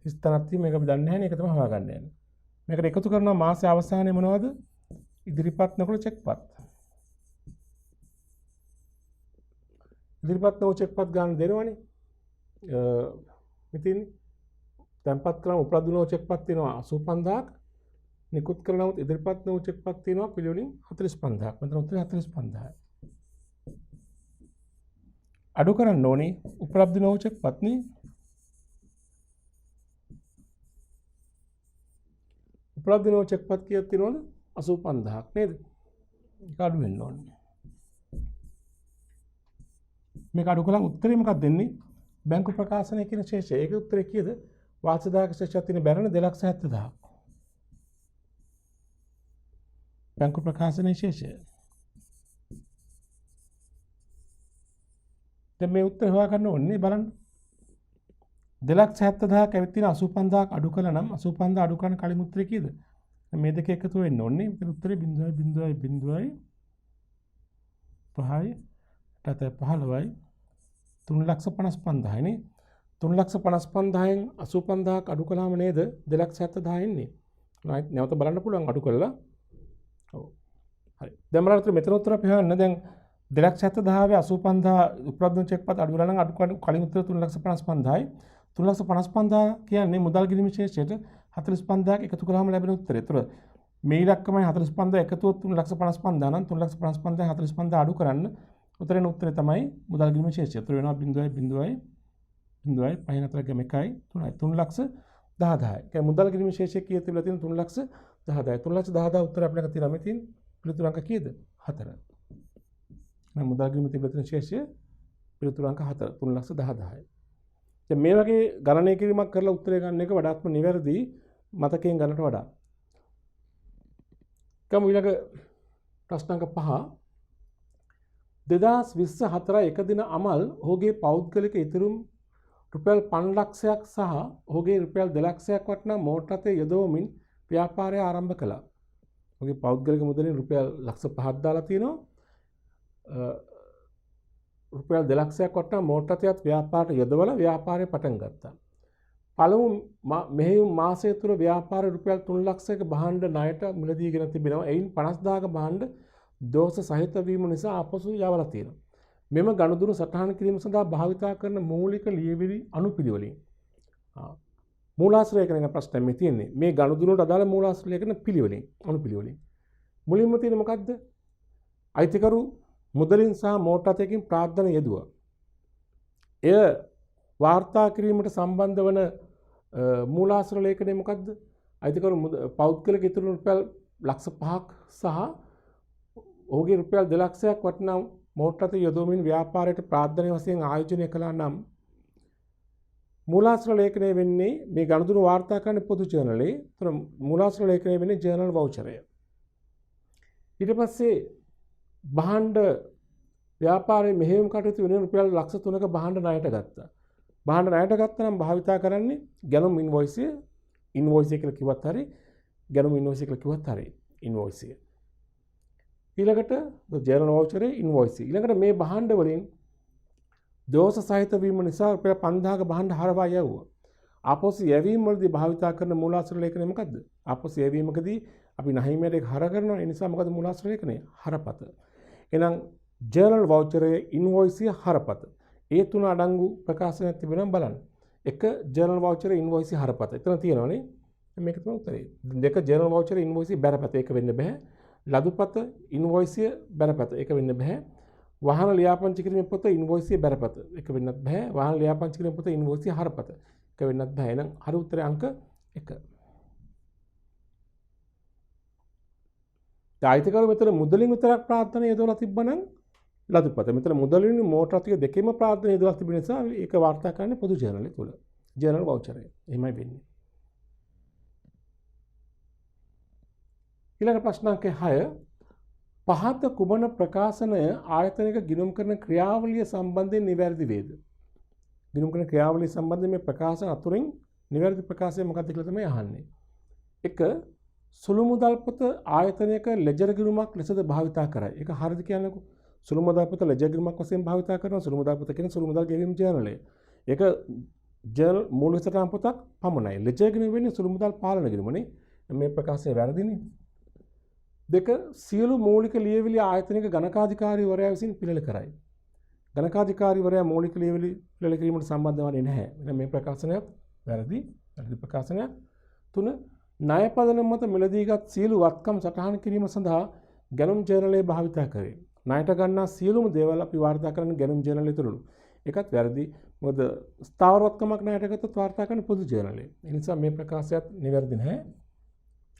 ස්ථානක් තියෙන මේක අපි දන්නේ නැහැ නේ. ඒක තමයි හොයාගන්න යන්නේ. මේකට එකතු කරනවා මාසයේ අවසානයේ මොනවද? ඉදිරිපත් නොකළ චෙක්පත්. ඉදිරිපත් නොවු චෙක්පත් ගන්න දෙනවනේ. ඉතින් තැන්පත් කරන උපලබ්ධ නොවු චෙක්පත් තියෙනවා 85000ක්. නිකුත් කරන නමුත් ඉදිරිපත් නොවු චෙක්පත් තියෙනවා පිළිවෙලින් 45000ක්. මෙතන උත්තරේ 45000යි. අඩු කරන්න ඕනේ උපලබ්ධ නොවු චෙක්පත් නේ. උපලබ්ධ නොවු චෙක්පත් කීයක් තියෙනවද? 85000ක් නේද? ඒක අඩු වෙන්න ඕනේ. මේක අඩු කළාම උත්තරේ මොකක්ද දෙන්නේ? බැංකු ප්‍රකාශනය කියන ශේෂය. ඒක උත්තරේ කීයද? වාර්ෂික ශේෂයක් තියෙන බැරණ 270000. බැංකු ප්‍රකාශනයේ ශේෂය. දැන් මේ උත්තර හොයාගන්න ඕනේ බලන්න. 270000ක් ඇවිත් තියෙන 85000ක් අඩු කළා නම් 85000 අඩු කරන කලින් උත්තරේ කීයද? මේ දෙක එකතු වෙන්න ඕනේ. මෙතන උත්තරේ 0.0.5යි 15යි 3,55,000යි නේ. 3,55,000න් 85000ක් අඩු කළාම නේද 2,70,000 එන්නේ. නැවත බලන්න පුළුවන් අඩු කරලා. ඔව්. හරි. දැන් බලන්න මෙතන උත්තර අපි හොයන්න. දැන් 2,70,000 85000 උපලබ්ධ චෙක්පත් අඩු වෙලා නම් අඩු කලින් උත්තර 3,55,000යි. 3,55,000 කියන්නේ මුදල් ගිණුම ශේෂයට 45,000ක් එකතු කරාම ලැබෙන උත්තරය. ඒතර මේ ඉලක්කමයි 45,000 එකතුව 3,55,000 නම් 3,55,000 45,000 අඩු කරන්න උත්තරේන උත්තරේ තමයි මුදල් ගිණුම ශේෂය. ඒතර වෙනවා 0.0.5 3,10,000යි. ඒ මුදල් ගිණුම ශේෂය කීයද තිබිලා තියෙන 3,10,000යි. 3,10,000 උත්තර අපිට ළඟ තියෙනවා. මේ තියෙන පිළිතුරු අංක කීයද? 4. දැන් මුදල් ගිණුම තිබිලා තියෙන ශේෂය පිළිතුරු අංක 4 3,10,000යි. දැන් මේ වගේ ගණනය කිරීමක් කරලා උත්තරය ගන්න එක වඩාත්ම නිවැරදි මතකයෙන් ගන්නට වඩා. කම ඊළඟ ප්‍රශ්න අංක 5 2024 එක දින අමල් ඔහුගේ පෞද්ගලික ඉතිරුම් රුපියල් 5 ලක්ෂයක් සහ ඔහුගේ රුපියල් 2 ලක්ෂයක් වටිනා මෝටර රථය යොදවමින් ව්‍යාපාරය ආරම්භ කළා. ඔහුගේ පෞද්ගලික මුදලින් රුපියල් ලක්ෂ 5ක් දාලා තියෙනවා. රුපියල් 2 ලක්ෂයක් වටිනා මෝටර රථයත් ව්‍යාපාරයට යොදවලා ව්‍යාපාරය පටන් ගත්තා. පළමු මෙහෙයුම් මාසය තුළ ව්‍යාපාරයේ රුපියල් 3 ලක්ෂයක භාණ්ඩ ණයට මිලදීගෙන තිබෙනවා. එයින් 50000ක භාණ්ඩ දෝෂ සහිත වීම නිසා අපසු යවලා තියෙනවා. මෙම ගනුදෙනු සටහන් කිරීම සඳහා භාවිතා කරන මූලික ලියවිලි අනුපිළිවෙලින් මූලාශ්‍රය කියන ප්‍රශ්නය මේ තියෙන්නේ. මේ ගනුදෙනුවට අදාළ මූලාශ්‍රය කියන පිළිවෙලින් අනුපිළිවෙලින් මුලින්ම තියෙන මොකද්ද? අයිතිකරු මුදලින් සහ මෝටර රථයකින් ප්‍රාර්ථනා යෙදුවා. එය වාර්තා කිරීමට සම්බන්ධ වන මූලාශ්‍ර ලේඛනය මොකද්ද? අයිතිකරු පෞද්ගලික ඉතුරු රුපියල් ලක්ෂ 5ක් සහ ඔහුගේ රුපියල් 2 ලක්ෂයක් වටිනා මෝටර රථය යොදවමින් ව්‍යාපාරයට ප්‍රාර්ථනා වශයෙන් ආයෝජනය කළා නම් මූලාශ්‍ර ලේඛනය වෙන්නේ මේ ගනුදෙනු වාර්තා කරන පොදු ජර්නලේ. ඒතර මූලාශ්‍ර ලේඛනය වෙන්නේ ජර්නල් වවුචරය. ඊට පස්සේ භාණ්ඩ ව්‍යාපාරයේ මෙහෙයුම් කටයුතු වෙන රුපියල් ලක්ෂ 3ක භාණ්ඩ ණයට ගත්තා. භාණ්ඩ ණයට ගත්තා නම් භාවිතා කරන්නේ ගැනුම් ඉන්වොයිස් එක කියලා කිව්වත් හරි ගැනුම් ඉන්වොයිස් කියලා කිව්වත් හරි ඉන්වොයිස් එක. ඊළඟට ජර්නල් වවුචරේ ඉන්වොයිස් එක. ඊළඟට මේ භාණ්ඩ වලින් දෝෂ සහිත වීම නිසා රුපියල් 5000ක භාණ්ඩ හරවා යවුවා. ආපසු යැවීම වලදී භාවිතා කරන මූලාශ්‍ර ලේඛනය මොකද්ද? ආපසු යැවීමකදී අපි නහිමයට ඒක හර කරනවා. ඒ නිසා මොකද මූලාශ්‍ර ලේඛනය? හරපත. එහෙනම් ජර්නල් වවුචරයේ ඉන්වොයිස් එක හරපත. ඒ තුන අඩංගු ප්‍රකාශනයක් තිබෙනවා බලන්න. එක ජර්නල් වවුචරේ ඉන්වොයිස් එක හරපත. එතන තියෙනවනේ. මේක තමයි උත්තරේ. දෙක ජර්නල් වවුචරේ ඉන්වොයිස් එක බැරපත. ඒක වෙන්න බෑ. ලදුපත ඉන්වොයිස් එක බැරපත. ඒක වෙන්න බෑ. වාහන ලියාපදිංචි කිරීමේ පොත ඉන්වොයිස් එක බැරපත. ඒක වෙන්නත් බෑ. වාහන ලියාපදිංචි කිරීමේ පොත ඉන්වොයිස් එක හරපත. ඒක වෙන්නත් බෑ. එහෙනම් හරි උත්තරේ අංක 1. ආයිතිකරු මෙතන මුදලින් විතරක් ප්‍රාර්ථනා යොදවලා තිබ්බනම් ලදුපත. මෙතන මුදලින් මෝටර රථය දෙකේම ප්‍රාර්ථනා යොදවලා තිබෙන නිසා ඒක වාර්තා කරන්නේ පොදු ජර්නලේ තුල. ජර්නල් වවුචරේ. එහෙමයි වෙන්නේ. ඊළඟ ප්‍රශ්න අංක 6 පහත කුමන ප්‍රකාශනය ආයතනික ගිණුම් කරන ක්‍රියාවලිය සම්බන්ධයෙන් නිවැරදි වේද? ගිණුම් කරන ක්‍රියාවලිය සම්බන්ධයෙන් මේ ප්‍රකාශන අතුරින් නිවැරදි ප්‍රකාශය මොකක්ද කියලා තමයි අහන්නේ. 1 සුළු මුදල් පොත ආයතනයක ලෙජර් ගිණුමක් ලෙසද භාවිතා කරයි. ඒක හරියද කියන්නකෝ. සුළු මුදල් පොත ලෙජර් ගිණුමක් වශයෙන් භාවිතා කරනවා. සුළු මුදල් පොත කියන්නේ සුළු මුදල් ගෙවීම් ජර්නලය. ඒක ජර්නල් මූල විස්තරම් පොතක් පමණයි. ලෙජර් ගිණුම වෙන්නේ සුළු මුදල් පාලන ගිණුමනේ. මේ ප්‍රකාශය වැරදිනේ. 2 සියලු මූලික ලියවිලි ආයතනික ගණකාධිකාරීවරයා විසින් පිළිල කරයි. ගණකාධිකාරීවරයා මූලික ලියවිලි පිළිල කිරීමට සම්බන්ධ වන්නේ නැහැ. එහෙනම් මේ ප්‍රකාශනයත් වැරදි. වැරදි ප්‍රකාශනයක්. 3 ණය පදනම මත මිලදීගත් සියලු වත්කම් සටහන් කිරීම සඳහා ගැනුම් ජර්නලය භාවිත කරේ. ණයට ගන්නා සියලුම දේවල් අපි වාර්තා කරන ගැනුම් ජර්නලය තුලලු. ඒකත් වැරදි. මොකද ස්ථාවර වත්කමක් ණයට ගත්තොත් වාර්තා කරන පොදු ජර්නලය. ඒ නිසා මේ ප්‍රකාශයත් නිවැරදි නැහැ.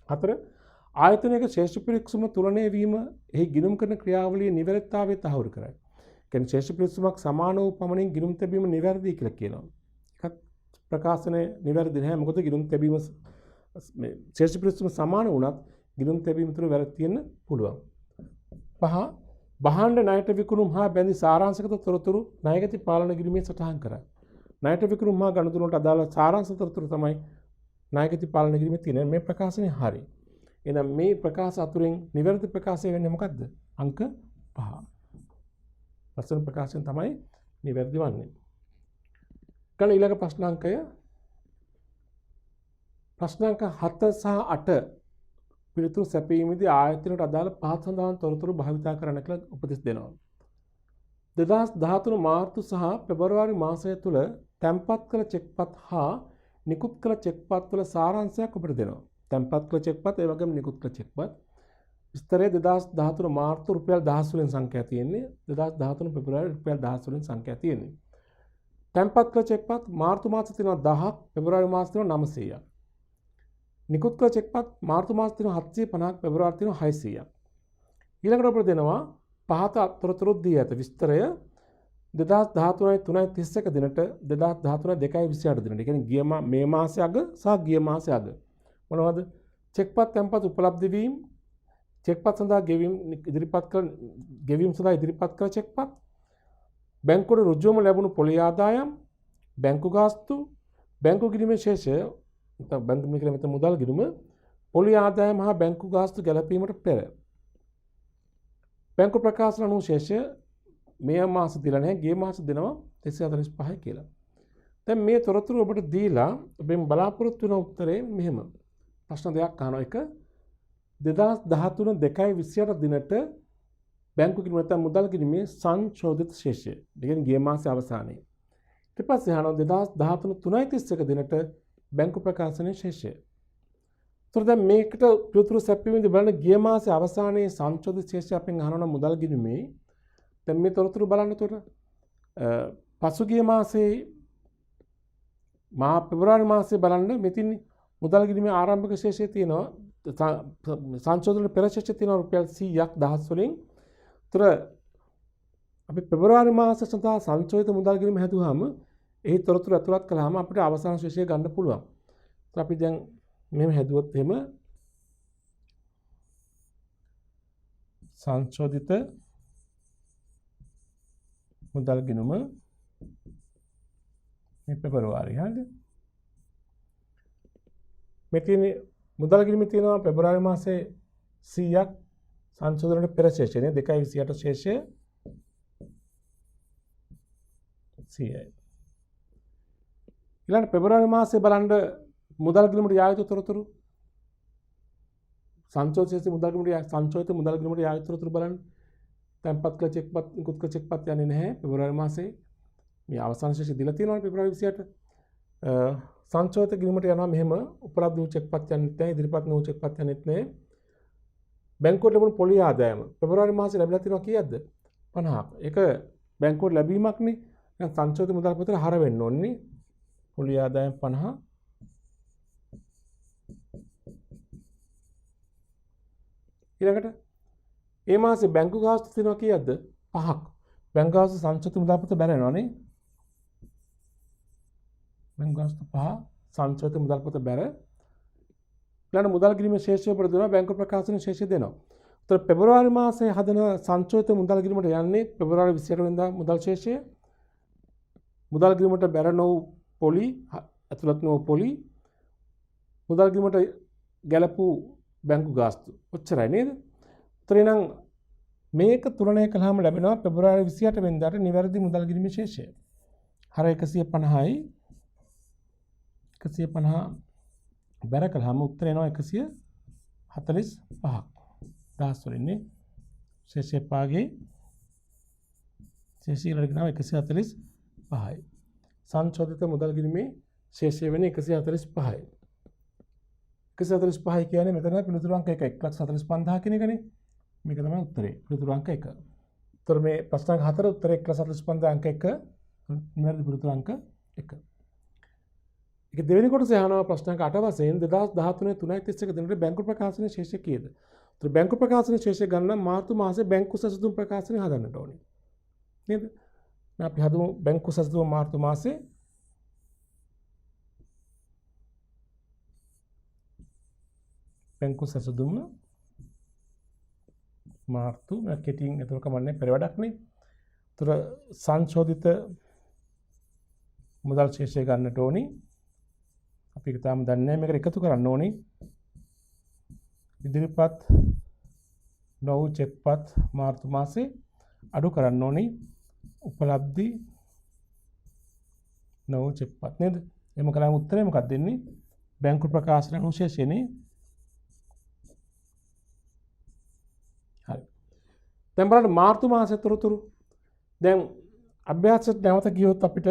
4 ආයතනයක ශේෂ්ඨ පිරික්සුම තුලනය වීම එහි ගිණුම් කරන ක්‍රියාවලියේ නිවැරදිතාවය තහවුරු කරයි. කියන්නේ ශේෂ්ඨ පිරික්සුමක් සමාන වූ පමණින් ගිණුම් තැබීම නිවැරදි කියලා කියනවා. ඒකත් ප්‍රකාශනය නිවැරදි නැහැ. මොකද ගිණුම් තැබීම මේ ශේෂ්ඨ පිරික්සුම සමාන වුණත් ගිණුම් තැබීම තුළ වැරදි තියෙන්න පුළුවන්. 5 භාණ්ඩ ණයට විකුණුම් හා බැඳි සාරාංශගත තොරතුරු ණයගති පාලන කිරීමේ සටහන් කරයි. ණයට විකුණුම් හා ගනුදෙනුවට අදාළ සාරාංශ තොරතුරු තමයි ණයගති පාලන කිරීමේ තියෙන මේ ප්‍රකාශනය හරි. එහෙනම් මේ ප්‍රකාශ අතුරෙන් නිවැරදි ප්‍රකාශය වෙන්නේ මොකද්ද? අංක 5. ලස්සන ප්‍රකාශන තමයි නිවැරදි වන්නේ. ගන්න ඊළඟ ප්‍රශ්නාංකය ප්‍රශ්නාංක 7 සහ 8 පිළිතුරු සැපීමේදී ආයතනයට අදාළ පහත් සඳහන් තොරතුරු භාවිතා කරන්න කියලා උපදෙස් දෙනවා. 2013 මාර්තු සහ පෙබරවාරි මාසය තුල තැන්පත් කළ චෙක්පත් හා නිකුත් කළ චෙක්පත් වල සාරාංශයක් ඔබට දෙනවා. තැන්පත් කළ චෙක්පත් ඒ වගේම නිකුත් කළ චෙක්පත් විස්තරය 2013 මාර්තු රුපියල් 1000 වලින් සංඛ්‍යා තියෙන්නේ. 2013 පෙබරවාරි රුපියල් 1000 වලින් සංඛ්‍යා තියෙන්නේ. තැන්පත් කළ චෙක්පත් මාර්තු මාසෙ තියෙනවා 1000ක්, පෙබරවාරි මාසෙ තියෙනවා 900ක්. නිකුත් කළ චෙක්පත් මාර්තු මාසෙ තියෙනවා 750ක්, පෙබරවාරි තියෙනවා 600ක්. ඊළඟට අපිට දෙනවා පහත අතරතුරු දී ඇත විස්තරය 2013 3:31 දිනට 2013 2:28 දිනට. ඒ කියන්නේ ගිය මේ මාසයේ අග සහ ගිය මාසයේ අග. මොනවද? චෙක්පත් තැන්පත් උපලබ්ධ වීම, චෙක්පත් සඳහා ගෙවීම සඳහා ඉදිරිපත් කළ චෙක්පත්, බැංකුවට ඍජුවම ලැබුණු පොලි ආදායම්, බැංකු ගාස්තු, බැංකු ගිණුමේ ශේෂය, බැංකු ගිණුම මෙතන මුදල් ගිණුම, පොලි ආදායම හා බැංකු ගාස්තු ගැලපීමට පෙර. බැංකු ප්‍රකාශන අනුශේෂය මේ මාස දීලා නැහැ, ගිය මාස දෙනවා 345 කියලා. දැන් මේ තොරතුරු ඔබට දීලා ඔබෙන් බලාපොරොත්තු වෙන උත්තරේ මෙහෙම. ප්‍රශ්න දෙකක් අහනවා. එක 2013 2:28 දිනට බැංකු ගිණුම නැත්නම් මුදල් ගිණුමේ සංශෝධිත ශේෂය. ඒ කියන්නේ ගිය මාසයේ අවසානයේ. ඊට පස්සේ අහනවා 2013 3:31 දිනට බැංකු ප්‍රකාශනයේ ශේෂය. ඒතර දැන් මේකට පිළිතුරු සැපයීමේදී බලන්න ගිය මාසයේ අවසානයේ සංශෝධිත ශේෂය අපෙන් අහනවා මුදල් ගිණුමේ. දැන් මේ තොරතුරු බලන්න උතර පසුගිය මාසයේ පෙබරවාරි මාසයේ බලන්න මෙතින් මුදල් ගිණුමේ ආරම්භක ශේෂය තියෙනවා සංශෝධන පෙර ශේෂය තියෙනවා රුපියල් 100ක් දහස් වලින්. ඒතර අපි පෙබරවාරි මාස සඳහා සංශෝධිත මුදල් ගිණුම හැදුවාම එහි තොරතුරු ඇතුළත් කළාම අපිට අවසාන ශේෂය ගන්න පුළුවන්. ඒත් අපි දැන් මෙහෙම හැදුවොත් එහෙම සංශෝධිත මුදල් ගිණුම මේ පෙබරවාරි හරිද? මෙතන මුදල් ගිණුමේ තියෙනවා පෙබරවාරි මාසයේ 100ක් සංශෝධනයට පෙර ශේෂය නේ 2.28 ශේෂය 100යි. ඊළඟ පෙබරවාරි මාසයේ බලන්න මුදල් ගිණුමට යා යුතු තොරතුරු සංශෝධිත මුදල් ගිණුමට යා යුතු තොරතුරු බලන්න. තැන්පත් කළ චෙක්පත් නිකුත් කළ චෙක්පත් යන්නේ නැහැ පෙබරවාරි මාසයේ. මේ අවසාන ශේෂය දීලා තියෙනවා පෙබරවාරි 28. සංශෝධිත ගිණුමට යනවා මෙහෙම උපලබ්ධ වූ චෙක්පත් යන්නේ නැහැ, ඉදිරිපත් වූ චෙක්පත් යන්නේ නැහැ. බැංකුවට ලැබුණු පොලි ආදායම පෙබරවාරි මාසයේ ලැබිලා තියෙනවා කීයක්ද? 50ක්. ඒක බැංකුවට ලැබීමක් නේ. එහෙනම් සංශෝධිත මුදල් පොතට හර වෙන්න ඕනේ. පොලි ආදායම් 50. ඊළඟට මේ මාසේ බැංකු ගාස්තු තියෙනවා කීයක්ද? 5ක්. බැංකු ගාස්තු සංශෝධිත මුදල් පොත බැලනවා නේ. බැංකු ගාස්තු 5 සංශෝධිත මුදල් පොත බැර. ඊළඟ මුදල් ගිණුමේ ශේෂය උඩ දෙනවා බැංකු ප්‍රකාශනයේ ශේෂය දෙනවා. ඒතර පෙබරවාරි මාසයේ හදන සංශෝධිත මුදල් ගිණුමට යන්නේ පෙබරවාරි 28 වෙනිදා මුදල් ශේෂය. මුදල් ගිණුමට බැර නොවු පොලි ඇතුළත් නොවු පොලි මුදල් ගිණුමට ගැලපූ බැංකු ගාස්තු. ඔච්චරයි නේද? ඒතර එහෙනම් මේක තුලනය කළාම ලැබෙනවා පෙබරවාරි 28 වෙනිදාට නිවැරදි මුදල් ගිණුමේ ශේෂය. හර 150යි 150 බැර කළාම උත්තර එනවා 145ක්. දහස් වලින්නේ ශේෂය පාගේ ශේෂය ඊළඟට ගෙනාව 145යි. සංශෝධිත මුදල් ගිණුමේ ශේෂය වෙන්නේ 145යි. 145 කියන්නේ මෙතන පිළිතුරු අංක 1 1,45,000 කියන එකනේ. මේක තමයි උත්තරේ. පිළිතුරු අංක 1. උත්තර මේ ප්‍රශ්න අංක 4 උත්තරේ 1,45,000 අංක 1 නිවැරදි පිළිතුරු අංක 1. ඒක දෙවෙනි කොටසේ අහනවා ප්‍රශ්න අංක 8 වශයෙන් 2013 3.31 දිනට බැංකු ප්‍රකාශනයේ ශේෂය කීයද? ඒතර බැංකු ප්‍රකාශනයේ ශේෂය ගන්න මාර්තු මාසයේ බැංකු සැසඳුම් ප්‍රකාශනය හදන්නට ඕනේ. නේද? අපි හදමු බැංකු සැසඳුම මාර්තු මාසයේ බැංකු සැසඳුම මාර්තු කෙටියෙන් එතකොට කමන්නේ පෙරවඩක් නේ. ඒතර සංශෝධිත මුදල් ශේෂය ගන්නට ඕනි. අපි ඒක තාම දන්නේ නැහැ. මේකට එකතු කරන්න ඕනි. ඉදිරිපත් නොවු චෙක්පත් මාර්තු මාසේ අඩු කරන්න ඕනි. උපලබ්ධි නොවු චෙක්පත් නේද? එහෙම කරාම උත්තරේ මොකක්ද දෙන්නේ? බැංකු ප්‍රකාශන අනුශේෂයනේ. හරි. දැන් බලන්න මාර්තු මාසයේ තොරතුරු. දැන් අභ්‍යාසයට නැවත ගියොත් අපිට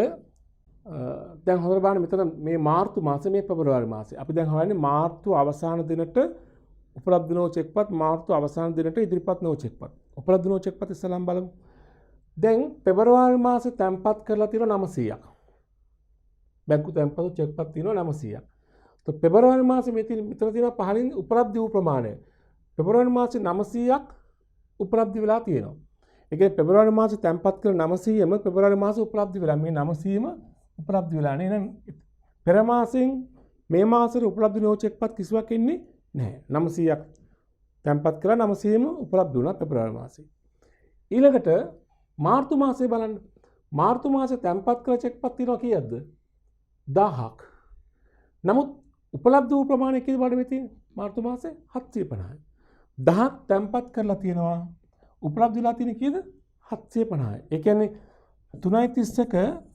දැන් හොඳට බලන්න මෙතන මේ මාර්තු මාසේ මේ පෙබරවාරි මාසේ. අපි දැන් හොයන්නේ මාර්තු අවසාන දිනට උපලබ්ධ නොවු චෙක්පත් මාර්තු අවසාන දිනට ඉදිරිපත් නොවු චෙක්පත්. උපලබ්ධ නොවු චෙක්පත් ඉස්සලම් බලමු. දැන් පෙබරවාරි මාසේ තැන්පත් කරලා තියෙනවා 900ක්. බැංකු තැන්පතු චෙක්පත් තියෙනවා 900ක්. તો පෙබරවාරි මාසේ මෙතන තියෙනවා පහලින් උපලබ්ධ වූ ප්‍රමාණය. පෙබරවාරි මාසේ 900ක් උපලබ්ධ වෙලා තියෙනවා. ඒ කියන්නේ පෙබරවාරි මාසේ තැන්පත් කරන 900ම පෙබරවාරි මාසේ උපලබ්ධ වෙලා මේ 900ම උපලබ්ධ වෙලා නේ. එහෙනම් පෙර මාසෙන් මේ මාසෙට උපලබ්ධ නොවු චෙක්පත් කිසිවක් ඉන්නේ නැහැ. 900ක් තැන්පත් කරලා 900ම උපලබ්ධ වුණා පෙබරවාරි මාසේ. ඊළඟට මාර්තු මාසේ බලන්න. මාර්තු මාසේ තැන්පත් කළ චෙක්පත් තියෙනවා කීයක්ද? 1000ක්. නමුත් උපලබ්ධ වූ ප්‍රමාණය කීයද බලන්න මේ තියෙන්නේ? මාර්තු මාසේ 750යි. 1000ක් තැන්පත් කරලා තියෙනවා. උපලබ්ධ වෙලා තියෙන කීයද? 750යි. ඒ කියන්නේ 3.31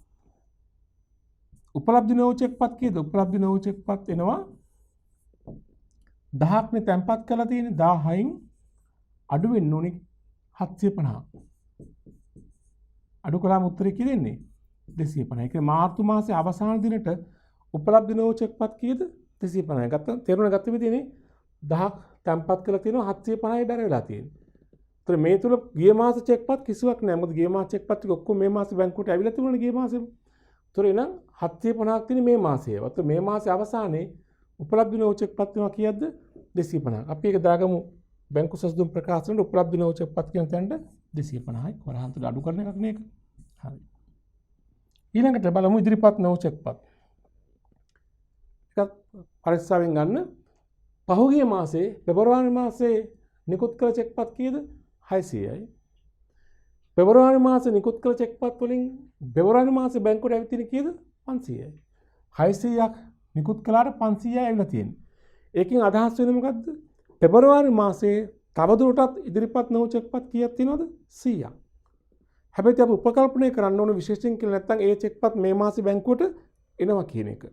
උපලබ්ධ නොවු චෙක්පත් කීයද? උපලබ්ධ නොවු චෙක්පත් එනවා 1000ක් නේ තැන්පත් කරලා තියෙන්නේ. 1000න් අඩු වෙන්න ඕනේ 750. අඩු කළාම උත්තරේ කී දෙන්නේ? 250. ඒ කියන්නේ මාර්තු මාසේ අවසාන දිනට උපලබ්ධ නොවු චෙක්පත් කීයද? 250. ගත්ත තේරුණ ගත්ත විදිහනේ 1000ක් තැන්පත් කරලා තියෙනවා 750යි බැර වෙලා තියෙන්නේ. ඒතර මේ තුල ගිය මාස චෙක්පත් කිසිවක් නැහැ. මොකද ගිය මාස චෙක්පත් ටික ඔක්කොම මේ මාසේ බැංකුවට ඇවිල්ලා තිබුණානේ ගිය මාසෙම. ඒතර එහෙනම් 750ක් තියෙන මේ මාසයේ. ඒත් මේ මාසේ අවසානයේ උපලබ්ධ නොවු චෙක්පත් වෙනවා කීයක්ද? 250ක්. අපි ඒක දාගමු බැංකු සැසඳුම් ප්‍රකාශනයේ උපලබ්ධ නොවු චෙක්පත් කියන තැනට 250යි. වරහන්තට අඩු කරන එකක් නේක. හරි. ඊළඟට බලමු ඉදිරිපත් නොවු චෙක්පත්. එකක් පරිස්සමෙන් ගන්න. පහුගිය මාසේ පෙබරවාරි මාසේ නිකුත් කළ චෙක්පත් කීයද? 600යි. පෙබරවාරි මාසේ නිකුත් කළ චෙක්පත් වලින් පෙබරවාරි මාසේ බැංකුවට ඇවිත් තියෙන කීයද? 500යි. 600ක් නිකුත් කළාට 500යි ඇවිල්ලා තියෙන්නේ. ඒකෙන් අදහස් වෙන්නේ මොකද්ද? පෙබරවාරි මාසේ තවදුරටත් ඉදිරිපත් නොවු චෙක්පත් කීයක් තියෙනවද? 100ක්. හැබැයි අපි උපකල්පනය කරන්න ඕන විශේෂයෙන් කියලා නැත්නම් ඒ චෙක්පත් මේ මාසේ බැංකුවට එනවා කියන එක.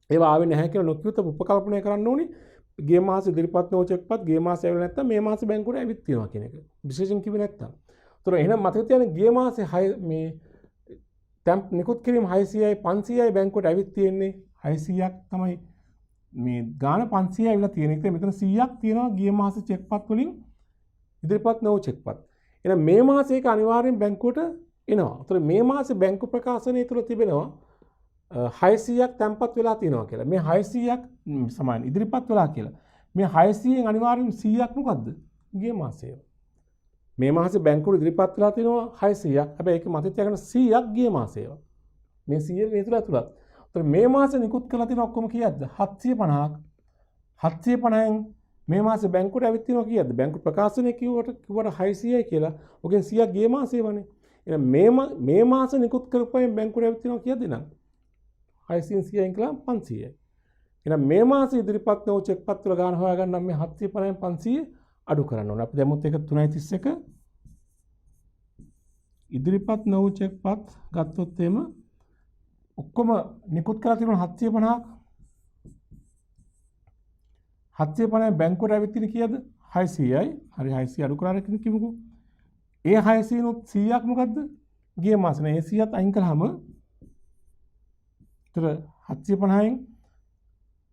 ඒවා ආවේ නැහැ කියලා නොකියුත් අපි උපකල්පනය කරන්න ඕනේ. ගිය මාසේ ඉදිරිපත් නොවු චෙක්පත් ගිය මාසේ ඇවිල්ලා නැත්නම් මේ මාසේ බැංකුවට ඇවිත් තියෙනවා කියන එක. විශේෂයෙන් කිව්වේ නැත්නම්. ඒතර එහෙනම් මතක තියාගන්න ගිය මාසේ මේ තැම්ප් නිකුත් කිරීම 600යි 500යි බැංකුවට ඇවිත් තියෙන්නේ 600ක් තමයි මේ ගාන 500යි ඇවිල්ලා තියෙන එක. මෙතන 100ක් තියෙනවා ගිය මාසේ චෙක්පත් වලින් ඉදිරිපත් නොවු චෙක්පත්. එහෙනම් මේ මාසේ ඒක අනිවාර්යෙන් බැංකුවට එනවා. ඒතර මේ මාසේ බැංකු ප්‍රකාශනය තුළ තිබෙනවා 600ක් තැන්පත් වෙලා තියෙනවා කියලා. මේ 600ක් සමාන ඉදිරිපත් වෙලා කියලා. මේ 600න් අනිවාර්යෙන් 100ක් මොකද්ද? ගිය මාසේ. මේ මාසේ බැංකුවට ඉදිරිපත් වෙලා තියෙනවා 600ක්. හැබැයි ඒක මතක තියාගන්න 100ක් ගිය මාසේ. මේ 100 මේ තුල ඇතුළත්. ඒතර මේ මාසේ නිකුත් කරලා තියෙන ඔක්කොම කීයක්ද? 750ක්. 750න් මේ මාසේ බැංකුවට ඇවිත් තියෙනවා කීයක්ද? බැංකු ප්‍රකාශනයේ කිව්වට 600යි කියලා. ඔකෙන් 100ක් ගිය මාසේ වනේ. එහෙනම් මේ මාසේ නිකුත් කරපුවෙන් බැංකුවට ඇවිත් තියෙනවා කීයද නං? 600න් කියලා 500යි. එහෙනම් මේ මාසේ ඉදිරිපත් නොවු චෙක්පත් වල ගාන හොයාගන්න මේ 750න් 500 අඩු කරන්න ඕනේ. අපි දැම්මොත් ඒක 3.31 ඉදිරිපත් නොවු චෙක්පත් ගත්තොත් එම ඔක්කොම නිකුත් කරලා තියෙනවා 750ක්. 750න් බැංකුවට ඇවිත් තියෙන කීයද? 600යි. හරි 600 අඩු කරලා කිව්වකෝ. ඒ 600 නුත් 100ක් මොකද්ද? ගිය මාසේ නේ 100ත් අයින් කළාම උතර 750න්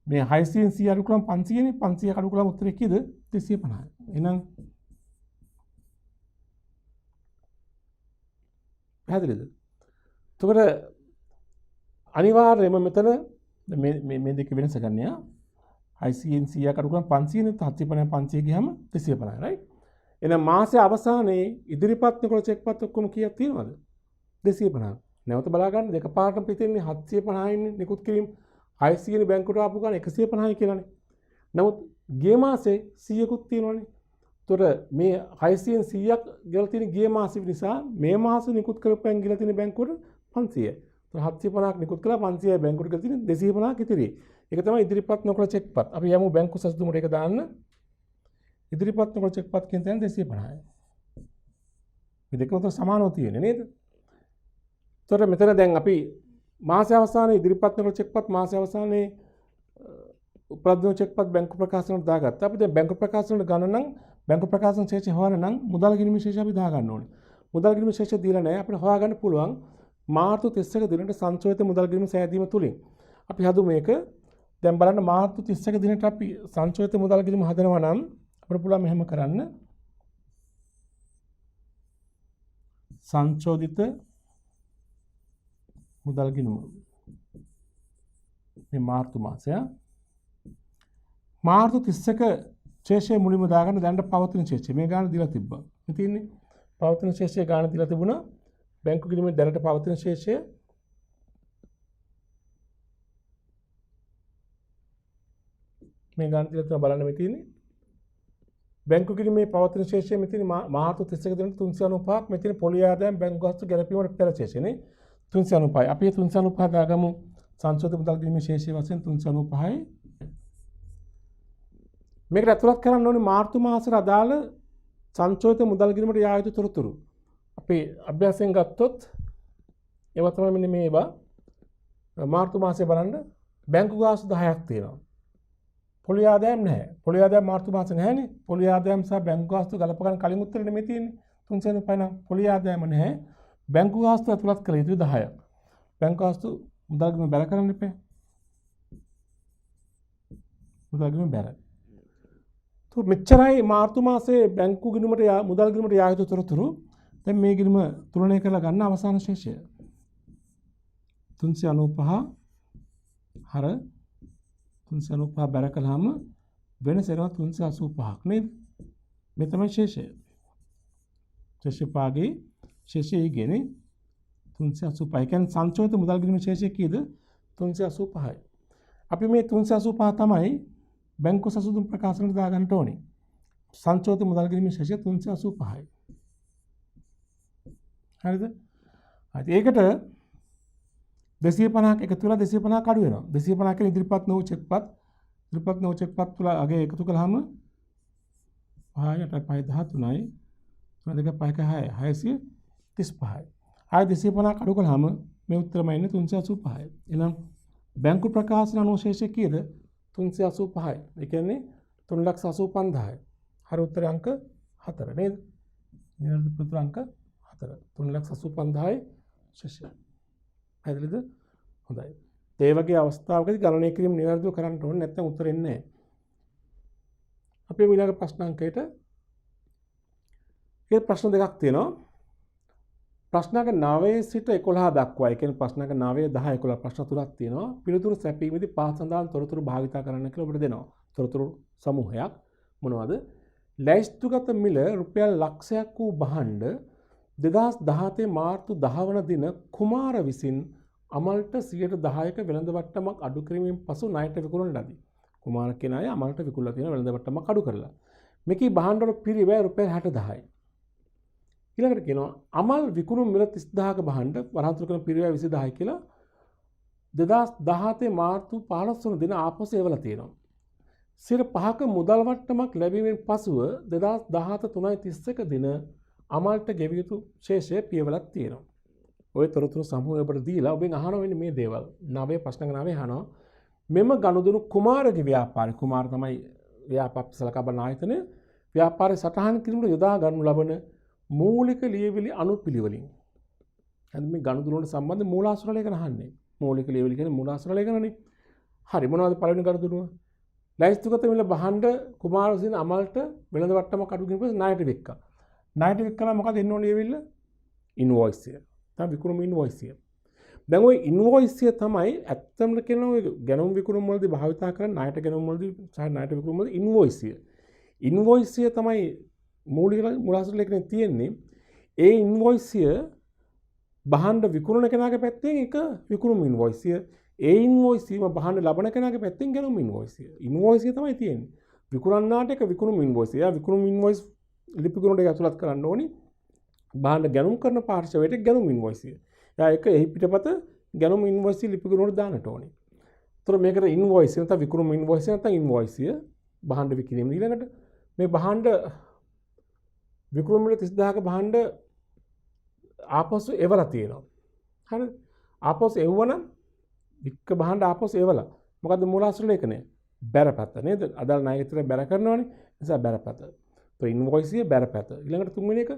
මේ 600න් 100 අඩු කළාම 500නේ 500 අඩු කළාම උත්තරේ කීයද 350. එහෙනම් පැහැදිලිද? එතකොට අනිවාර්යයෙන්ම මෙතන මේ දෙක වෙනස ගන්න යා 600න් 100 අඩු කළාම 500නේ 750 500 ගියාම 350 right? එහෙනම් මාසේ අවසානයේ ඉදිරිපත් නොකළ චෙක්පත් ඔක්කොම කීයක් තියෙනවද? 250. නැවත බලා ගන්න දෙකපාරටම පිටින්නේ 750න් නිකුත් කිරීම 600නේ බැංකුවට ආපු ගාන 150යි කියලානේ. නමුත් ගිය මාසේ 100කුත් තියෙනවනේ. ඒතොර මේ 600න් 100ක් ගෙවලා තියෙන ගිය මාසේ නිසා මේ මාසේ නිකුත් කරපුවෙන් ගෙවලා තියෙන බැංකුවට 500යි. ඒතොර 750ක් නිකුත් කළා 500යි බැංකුවට ගෙවලා තියෙන 250ක් ඉතිරි. ඒක තමයි ඉදිරිපත් නොකළ චෙක්පත්. අපි යමු බැංකු සැසඳුමට ඒක දාන්න. ඉදිරිපත් නොකළ චෙක්පත් කියන තැන 250යි. මේ දෙකම උතර සමානව තියෙන්නේ නේද? ඒතොර මෙතන දැන් අපි මාසය අවසානයේ ඉදිරිපත් නොකළ චෙක්පත් මාසය අවසානයේ උපලබ්ධ චෙක්පත් බැංකු ප්‍රකාශනයට දාගත්තා. අපි දැන් බැංකු ප්‍රකාශනයට ගණන නම් බැංකු ප්‍රකාශන ශේෂය හොයන්න නම් මුදල් ගිණුම ශේෂය අපි දා ගන්න ඕනේ. මුදල් ගිණුම ශේෂය දීලා නැහැ. අපිට හොයාගන්න පුළුවන් මාර්තු 31 දිනට සංචෝදිත මුදල් ගිණුම සෑදීම තුලින්. අපි හදමු මේක. දැන් බලන්න මාර්තු 31 දිනට අපි සංචෝදිත මුදල් ගිණුම හදනවා නම් අපිට පුළුවන් මෙහෙම කරන්න. සංචෝදිත මුදල් ගිණුම මේ මාර්තු මාසය මාර්තු 31 ශේෂය මුලින්ම දාගන්න දැනට පවතින ශේෂය මේ ගාන දීලා තිබ්බා. මේ තියෙන්නේ පවතින ශේෂය ගාන දීලා තිබුණා. බැංකු ගිණුමේ දැනට පවතින ශේෂය මේ ගාන දීලා තියෙනවා බලන්න මේ තියෙන්නේ. බැංකු ගිණුමේ පවතින ශේෂය මේ තියෙන්නේ මාර්තු 31 දිනට 395ක් මේ තියෙන්නේ පොලි ආදායම් බැංකු ගාස්තු ගැලපීමට පෙර ශේෂයනේ 395යි. අපි 395 දාගමු සංශෝධිත මුදල් ගිණුමේ ශේෂය වශයෙන් 395යි. මේකට ඇතුළත් කරන්න ඕනේ මාර්තු මාසෙට අදාළ සංචෝදිත මුදල් ගිණුමට යා යුතු තොරතුරු. අපි අභ්‍යාසයෙන් ගත්තොත් ඒවා තමයි මෙන්න මේවා. මාර්තු මාසයේ බලන්න බැංකු ගාස්තු 10ක් තියෙනවා. පොලි ආදායම් නැහැ. පොලි ආදායම් මාර්තු මාසේ නැහැනේ. පොලි ආදායම් සහ බැංකු ගාස්තු ගලප ගන්න කලින් උත්තරේ මේ තියෙන්නේ. 395 නම් පොලි ආදායම නැහැ. බැංකු ගාස්තු ඇතුළත් කළ යුතු 10ක්. බැංකු ගාස්තු මුදල් ගිණුම බැල කරන්න එපා. මුදල් ගිණුම බැල. તો මෙච්චරයි මාර්තු මාසේ බැංකු ගිණුමට මුදල් ගිණුමට යා යුතු තොරතුරු. දැන් මේ ගිණුම තුලනය කරලා ගන්න අවසාන ශේෂය 395 හර 395 බැර කළාම වෙනස එනවා 385ක් නේද? මේ තමයි ශේෂය. ශේෂය පාගේ ශේෂය ඉගෙන 385. කියන්නේ සංචෝදිත මුදල් ගිණුම ශේෂය කීයද? 385යි. අපි මේ 385 තමයි බැංකු සැසඳුම් ප්‍රකාශනයට දාගන්න ඕනේ. සංචෝදිත මුදල් ගිණුමේ ශේෂය 385යි. හරිද? හරි. ඒකට 250ක් එකතු වෙලා 250ක් අඩු වෙනවා. 250 කියන ඉදිරිපත් නොවු චෙක්පත් ඉදිරිපත් නොවු චෙක්පත් තුල අගේ එකතු කළාම 5 8 5 13යි 3 2 5 6 635යි. ආයෙ 250ක් අඩු කළාම මේ උත්තරම එන්නේ 385යි. එහෙනම් බැංකු ප්‍රකාශන අනුශේෂය කීයද? 385යි. ඒ කියන්නේ 3,85,000යි. හරි උත්තරේ අංක 4 නේද? නිවැරදි ප්‍රතිඋත්තර අංක 4. 3,85,000යි ශේෂය. හරිද? හොඳයි. ඒ වගේ අවස්ථාවකදී ගණනය කිරීම නිවැරදිව කරන්න ඕනේ නැත්නම් උත්තර එන්නේ නැහැ. අපි ඊළඟ ප්‍රශ්න අංකයට ඒ ප්‍රශ්න දෙකක් තියෙනවා. ප්‍රශ්නක 9 සිට 11 දක්වා. ඒ කියන්නේ ප්‍රශ්නක 9 10 11 ප්‍රශ්න තුනක් තියෙනවා. පිළිතුරු සැපීමේදී පහ සඳහන් තොරතුරු භාවිතා කරන්න කියලා ඔබට දෙනවා. තොරතුරු සමූහයක් මොනවද? ලැයිස්තුගත මිල රුපියල් ලක්ෂයක් වූ භාණ්ඩ 2017 මාර්තු 10 වන දින කුමාර විසින් අමල්ට 10%ක වෙළඳ වට්ටමක් අඩු කිරීමෙන් පසු ණයට විකුණන ලදී. කුමාර කියන අය අමල්ට විකුණලා තියෙන වෙළඳ වට්ටමක් අඩු කරලා. මේකේ භාණ්ඩ වල පිරිවැය රුපියල් 60,000යි. ඊළඟට කියනවා අමල් විකුණු මිල 30000ක භාණ්ඩ වරහන් තුල කරන පිරිවැය 20000යි කියලා 2017 මාර්තු 15 වන දින ආපසු එවලා තියෙනවා. 5% මුදල් වට්ටමක් ලැබීමෙන් පසුව 2017 3.31 දින අමල්ට ගෙවිය යුතු ශේෂය පියවලක් තියෙනවා. ඔය තොරතුරු සමූහය ඔබට දීලා ඔබෙන් අහනවා වෙන්නේ මේ දේවල්. 9 ප්‍රශ්න 9 අහනවා. මෙම ගනුදෙනු කුමාරගේ ව්‍යාපාරය කුමාර තමයි ව්‍යාපාර සලකා බලන ආයතනය ව්‍යාපාරය සටහන් කිරීමට යොදා ගන්නු ලබන මූලික ලියවිලි අනුපිළිවෙලින් හරි මේ ගනුදෙනු වලට සම්බන්ධ මූලාශ්‍ර ලේඛන අහන්නේ. මූලික ලියවිලි කියන්නේ මූලාශ්‍ර ලේඛනනේ. හරි මොනවද පළවෙනි ගනුදෙනුව? ලැයිස්තුගත මිල භාණ්ඩ කුමාරසිංහ අමල්ට වෙළඳ වට්ටමක් අඩු කිරීම පස්සේ ණයට වික්කා. ණයට වික්කලා මොකද එන්න ඕනේ ලියවිල්ල? ඉන්වොයිස් එක. තමයි විකුණුම ඉන්වොයිස් එක. දැන් ওই ඉන්වොයිස් එක තමයි ඇත්තම කියනවා ඔය ගැනුම් විකුණුම් වලදී භාවිතා කරන ණයට ගැනුම් වලදී සහ ණයට විකුණුම් වලදී ඉන්වොයිස් එක. ඉන්වොයිස් එක තමයි මූලාශ්‍ර ලේඛනයේ තියෙන්නේ. ඒ ඉන්වොයිස් එක භාණ්ඩ විකුණන කෙනාගේ පැත්තෙන් එක විකුණුම් ඉන්වොයිස් එක. ඒ ඉන්වොයිස් එක භාණ්ඩ ලබන කෙනාගේ පැත්තෙන් ගැනුම් ඉන්වොයිස් එක. ඉන්වොයිස් එක තමයි තියෙන්නේ. විකුණන්නාට එක විකුණුම් ඉන්වොයිස් එක. එයා විකුණුම් ඉන්වොයිස් ලිපිගුණට ඇතුළත් කරන්න ඕනි. භාණ්ඩ ගැනුම් කරන පාර්ශවයට ගැනුම් ඉන්වොයිස් එක. එයා එක එහි පිටපත ගැනුම් ඉන්වොයිස් ලිපිගුණට දාන්නට ඕනි. ඒතර මේකට ඉන්වොයිස් නැත්නම් විකුණුම් ඉන්වොයිස් නැත්නම් ඉන්වොයිස් එක භාණ්ඩ විකිණීම ඊළඟට මේ භාණ්ඩ විකුණුම් වල 30000ක භාණ්ඩ ආපසු එවලා තියෙනවා. හරිද? ආපසු එවුවනම් වික්ක භාණ්ඩ ආපසු එවලා. මොකද්ද මූලාශ්‍ර ලේඛනය? බැරපත නේද? අදාළ ණයතර බැර කරනවනේ. නිසා බැරපත. તો ඉන්වොයිස් එක බැරපත. ඊළඟට තුන්වෙනි එක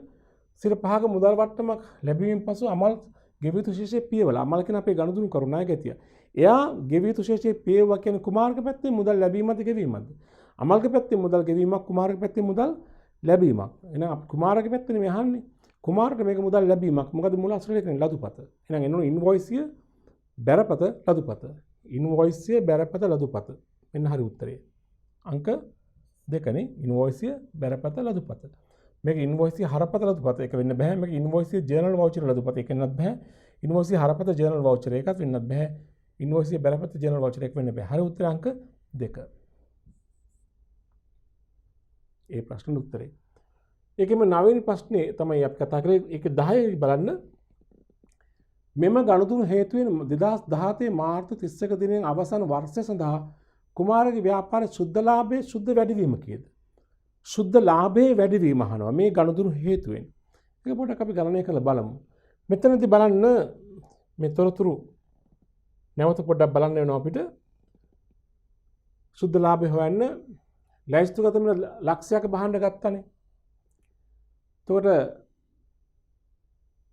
5% මුදල් වට්ටමක් ලැබීමෙන් පසු අමල් ගෙවිය යුතු ශේෂයේ පියවල. අමල් කියන අපේ ගනුදෙනු කරු නායකතිය. එයා ගෙවිය යුතු ශේෂයේ පියවුවා කියන්නේ කුමාරක පැත්තේ මුදල් ලැබීමද ගෙවීමද? අමල්ගේ පැත්තේ මුදල් ගෙවීමක්, කුමාරගේ පැත්තේ මුදල් ලැබීමක්. එහෙනම් කුමාරගේ පැත්තේ මේ අහන්නේ. කුමාරට මේක මුදල් ලැබීමක්. මොකද මූලාශ්‍ර ලේඛනයේ ලදුපත. එහෙනම් එන්න ඕන ඉන්වොයිස් එක බැරපත ලදුපත. ඉන්වොයිස් එක බැරපත ලදුපත. මෙන්න හරි උත්තරේ. අංක 2නේ ඉන්වොයිස් එක බැරපත ලදුපත. මේක ඉන්වොයිස් එක හරපත ලදුපත එක වෙන්න බෑ. මේක ඉන්වොයිස් එක ජර්නල් වවුචර් ලදුපත එක වෙන්නත් බෑ. ඉන්වොයිස් එක හරපත ජර්නල් වවුචර් එකක් වෙන්නත් බෑ. ඉන්වොයිස් එක බැරපත ජර්නල් වවුචර් එකක් වෙන්න බෑ. හරි උත්තරේ අංක 2. ඒ ප්‍රශ්නෙට උත්තරේ. ඒකෙම 9 වෙනි ප්‍රශ්නේ තමයි අපි කතා කරේ. ඒක 10 බලන්න. මෙම ගනුදෙනු හේතුවෙන් 2017 මාර්තු 31 දිනයෙන් අවසන් වර්ෂය සඳහා කුමාරගේ ව්‍යාපාරයේ සුද්ධ ලාභයේ සුද්ධ වැඩිවීම කීයද? සුද්ධ ලාභයේ වැඩිවීම අහනවා මේ ගනුදෙනු හේතුවෙන්. ඒක පොඩ්ඩක් අපි ගණනය කරලා බලමු. මෙතනදී බලන්න මේ තොරතුරු නැවත පොඩ්ඩක් බලන්න වෙනවා අපිට. සුද්ධ ලාභය හොයන්න ලැයිස්තුගත මිල ලක්ෂයක භාණ්ඩ ගත්තානේ. එතකොට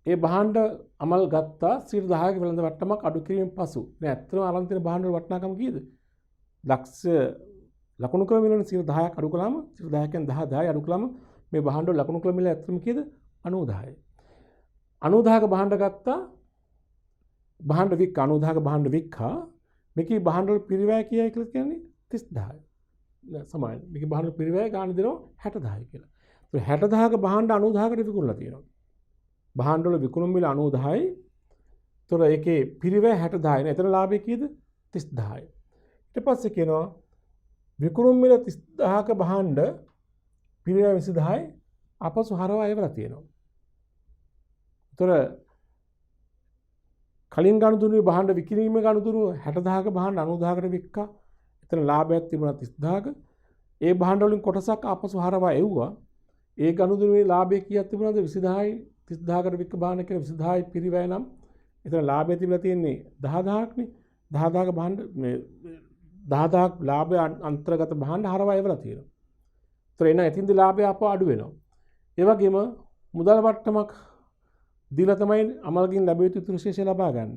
ඒ භාණ්ඩ අමල් ගත්තා 10%ක වෙළඳ වට්ටමක් අඩු කිරීමෙන් පසු. දැන් ඇත්තටම අරන් තියෙන භාණ්ඩ වල වටිනාකම කීයද? ලක්ෂ ලකුණු ක්‍රම මිල 10%ක් අඩු කළාම 10%කින් 10 අඩු කළාම මේ භාණ්ඩ වල ලකුණු ක්‍රම මිල ඇත්තටම කීයද? 90%යි. 90%ක භාණ්ඩ ගත්තා. භාණ්ඩ වික්ක 90%ක භාණ්ඩ වික්කා. මේකේ භාණ්ඩ වල පිරිවැය කියයි කියලා කියන්නේ 30000යි. සමානයි. මේකේ භාණ්ඩ වල පිරිවැය ගාණ දෙනවා 60000යි කියලා. 60000ක භාණ්ඩ 90000කට විකුණලා තියෙනවා. භාණ්ඩ වල විකුණුම් මිල 90000යි. ඒතර ඒකේ පිරිවැය 60000යි. එතන ලාභය කීයද? 30000යි. ඊට පස්සේ කියනවා විකුණුම් මිල 30000ක භාණ්ඩ පිරිවැය 20000යි අපසු හරවා එවලා තියෙනවා. ඒතර කලින් ගනුදෙනුවේ භාණ්ඩ විකිණීමේ ගනුදෙනුව 60000ක භාණ්ඩ 90000කට වික්කා. එතන ලාභයක් තිබුණා 30000ක. ඒ භාණ්ඩ වලින් කොටසක් ආපසු හරවා එව්වා. ඒ ගනුදෙනුවේ ලාභය කීයක් තිබුණාද? 20000යි 30000කට වික්ක භාණ්ඩ කියලා 20000යි පිරිවැය නම් එතන ලාභය තිබිලා තියෙන්නේ 10000ක්නේ. 10000ක භාණ්ඩ මේ 10000ක් ලාභය අන්තර්ගත භාණ්ඩ හරවා එවලා තියෙනවා. ඒතර එන එතින්දි ලාභය අපව අඩු වෙනවා. ඒ වගේම මුදල් වට්ටමක් දීලා තමයි අමල්ගෙන් ලැබිය යුතු ඉතුරු ශේෂය ලබා ගන්න.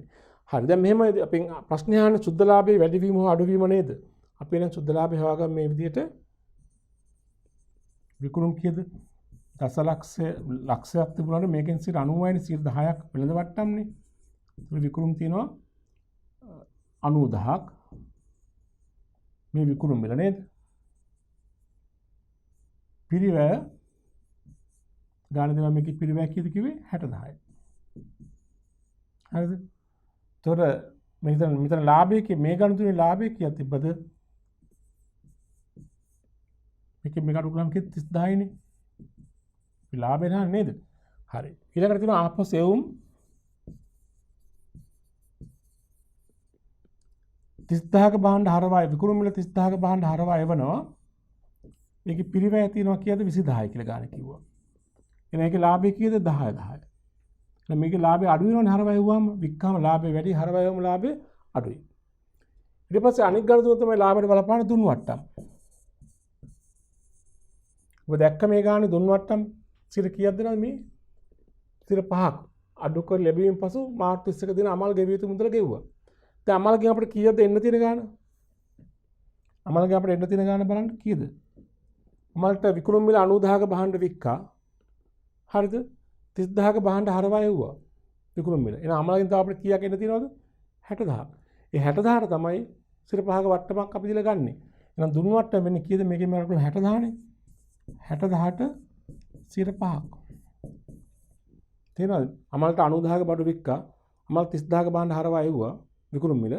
හරි. දැන් මෙහෙම අපෙන් ප්‍රශ්නේ අහන්නේ සුද්ධ ලාභයේ වැඩිවීම හෝ අඩුවීම නේද? අපි එහෙනම් සුද්ධ ලාභය හොයාගන්න මේ විදිහට විකුණුම් කීයද? ලක්ෂයක් තිබුණාට මේකෙන් 90යි 10ක් වෙළඳ වට්ටම්නේ. විකුණුම් තියෙනවා 90000ක්. මේ විකුණුම් මිල නේද? පිරිවැය ගාන දෙනවා මේකේ පිරිවැය කීයද කිව්වේ 60000යි. හරිද? එතකොට මෙතන ලාභයේ මේ ගණතුනේ ලාභය කීයක් තිබ්බද? මේකේ මේ ගණු ග්‍රාම් කීයද 30000යිනේ. ලාභය නෑ නේද? හරි. ඊළඟට තියෙනවා ආපස් එවුම් 30000ක භාණ්ඩ හරවායි විකුණුම් මිල 30000ක භාණ්ඩ හරවා එවනවා. මේකේ පිරිවැය තියෙනවා කීයද 20000යි කියලා ගාන කිව්වා. එහෙනම් ඒකේ ලාභය කීයද 10. එහෙනම් මේකේ ලාභය අඩු වෙනවනේ හරවා එවුවාම වික්කාම ලාභය වැඩි හරවා එවුවාම ලාභය අඩුයි. ඊට පස්සේ අනිත් ගණතුන තමයි ලාභයට බලපාන දුන් වට්ටම්. ඔබ දැක්ක මේ ගානේ දුන් වට්ටම් 100 කීයක් දෙනවද මේ? 5ක්. අඩු කර ලැබීමෙන් පසු මාර්තු 31 දින අමල් ගෙවිය යුතු මුදල ගෙවුවා. දැන් අමල්ගෙන් අපිට කීයද එන්න තියෙන ගාණ? අමල්ගෙන් අපිට එන්න තියෙන ගාණ බලන්න කීයද? අමල්ට විකුණුම් මිල 90000ක භාණ්ඩ වික්කා. හරිද? 30000ක භාණ්ඩ හරවා එව්වා. විකුණුම් මිල. එහෙනම් අමල්ගෙන් තව අපිට කීයක් එන්න තියෙනවද? 60000. ඒ 60000ට තමයි 5ක වට්ටමක් අපි දීලා ගන්නෙ. එහෙනම් දුන්නු වට්ටම වෙන්නේ කීයද? මේකෙන් මම 60000 නේ. 60000ට 5ක්. තේරෙනවද? අමල්ට 90000ක බඩු වික්කා. අමල් 30000ක භාණ්ඩ හරවා එව්වා. විකුණුම් මිල.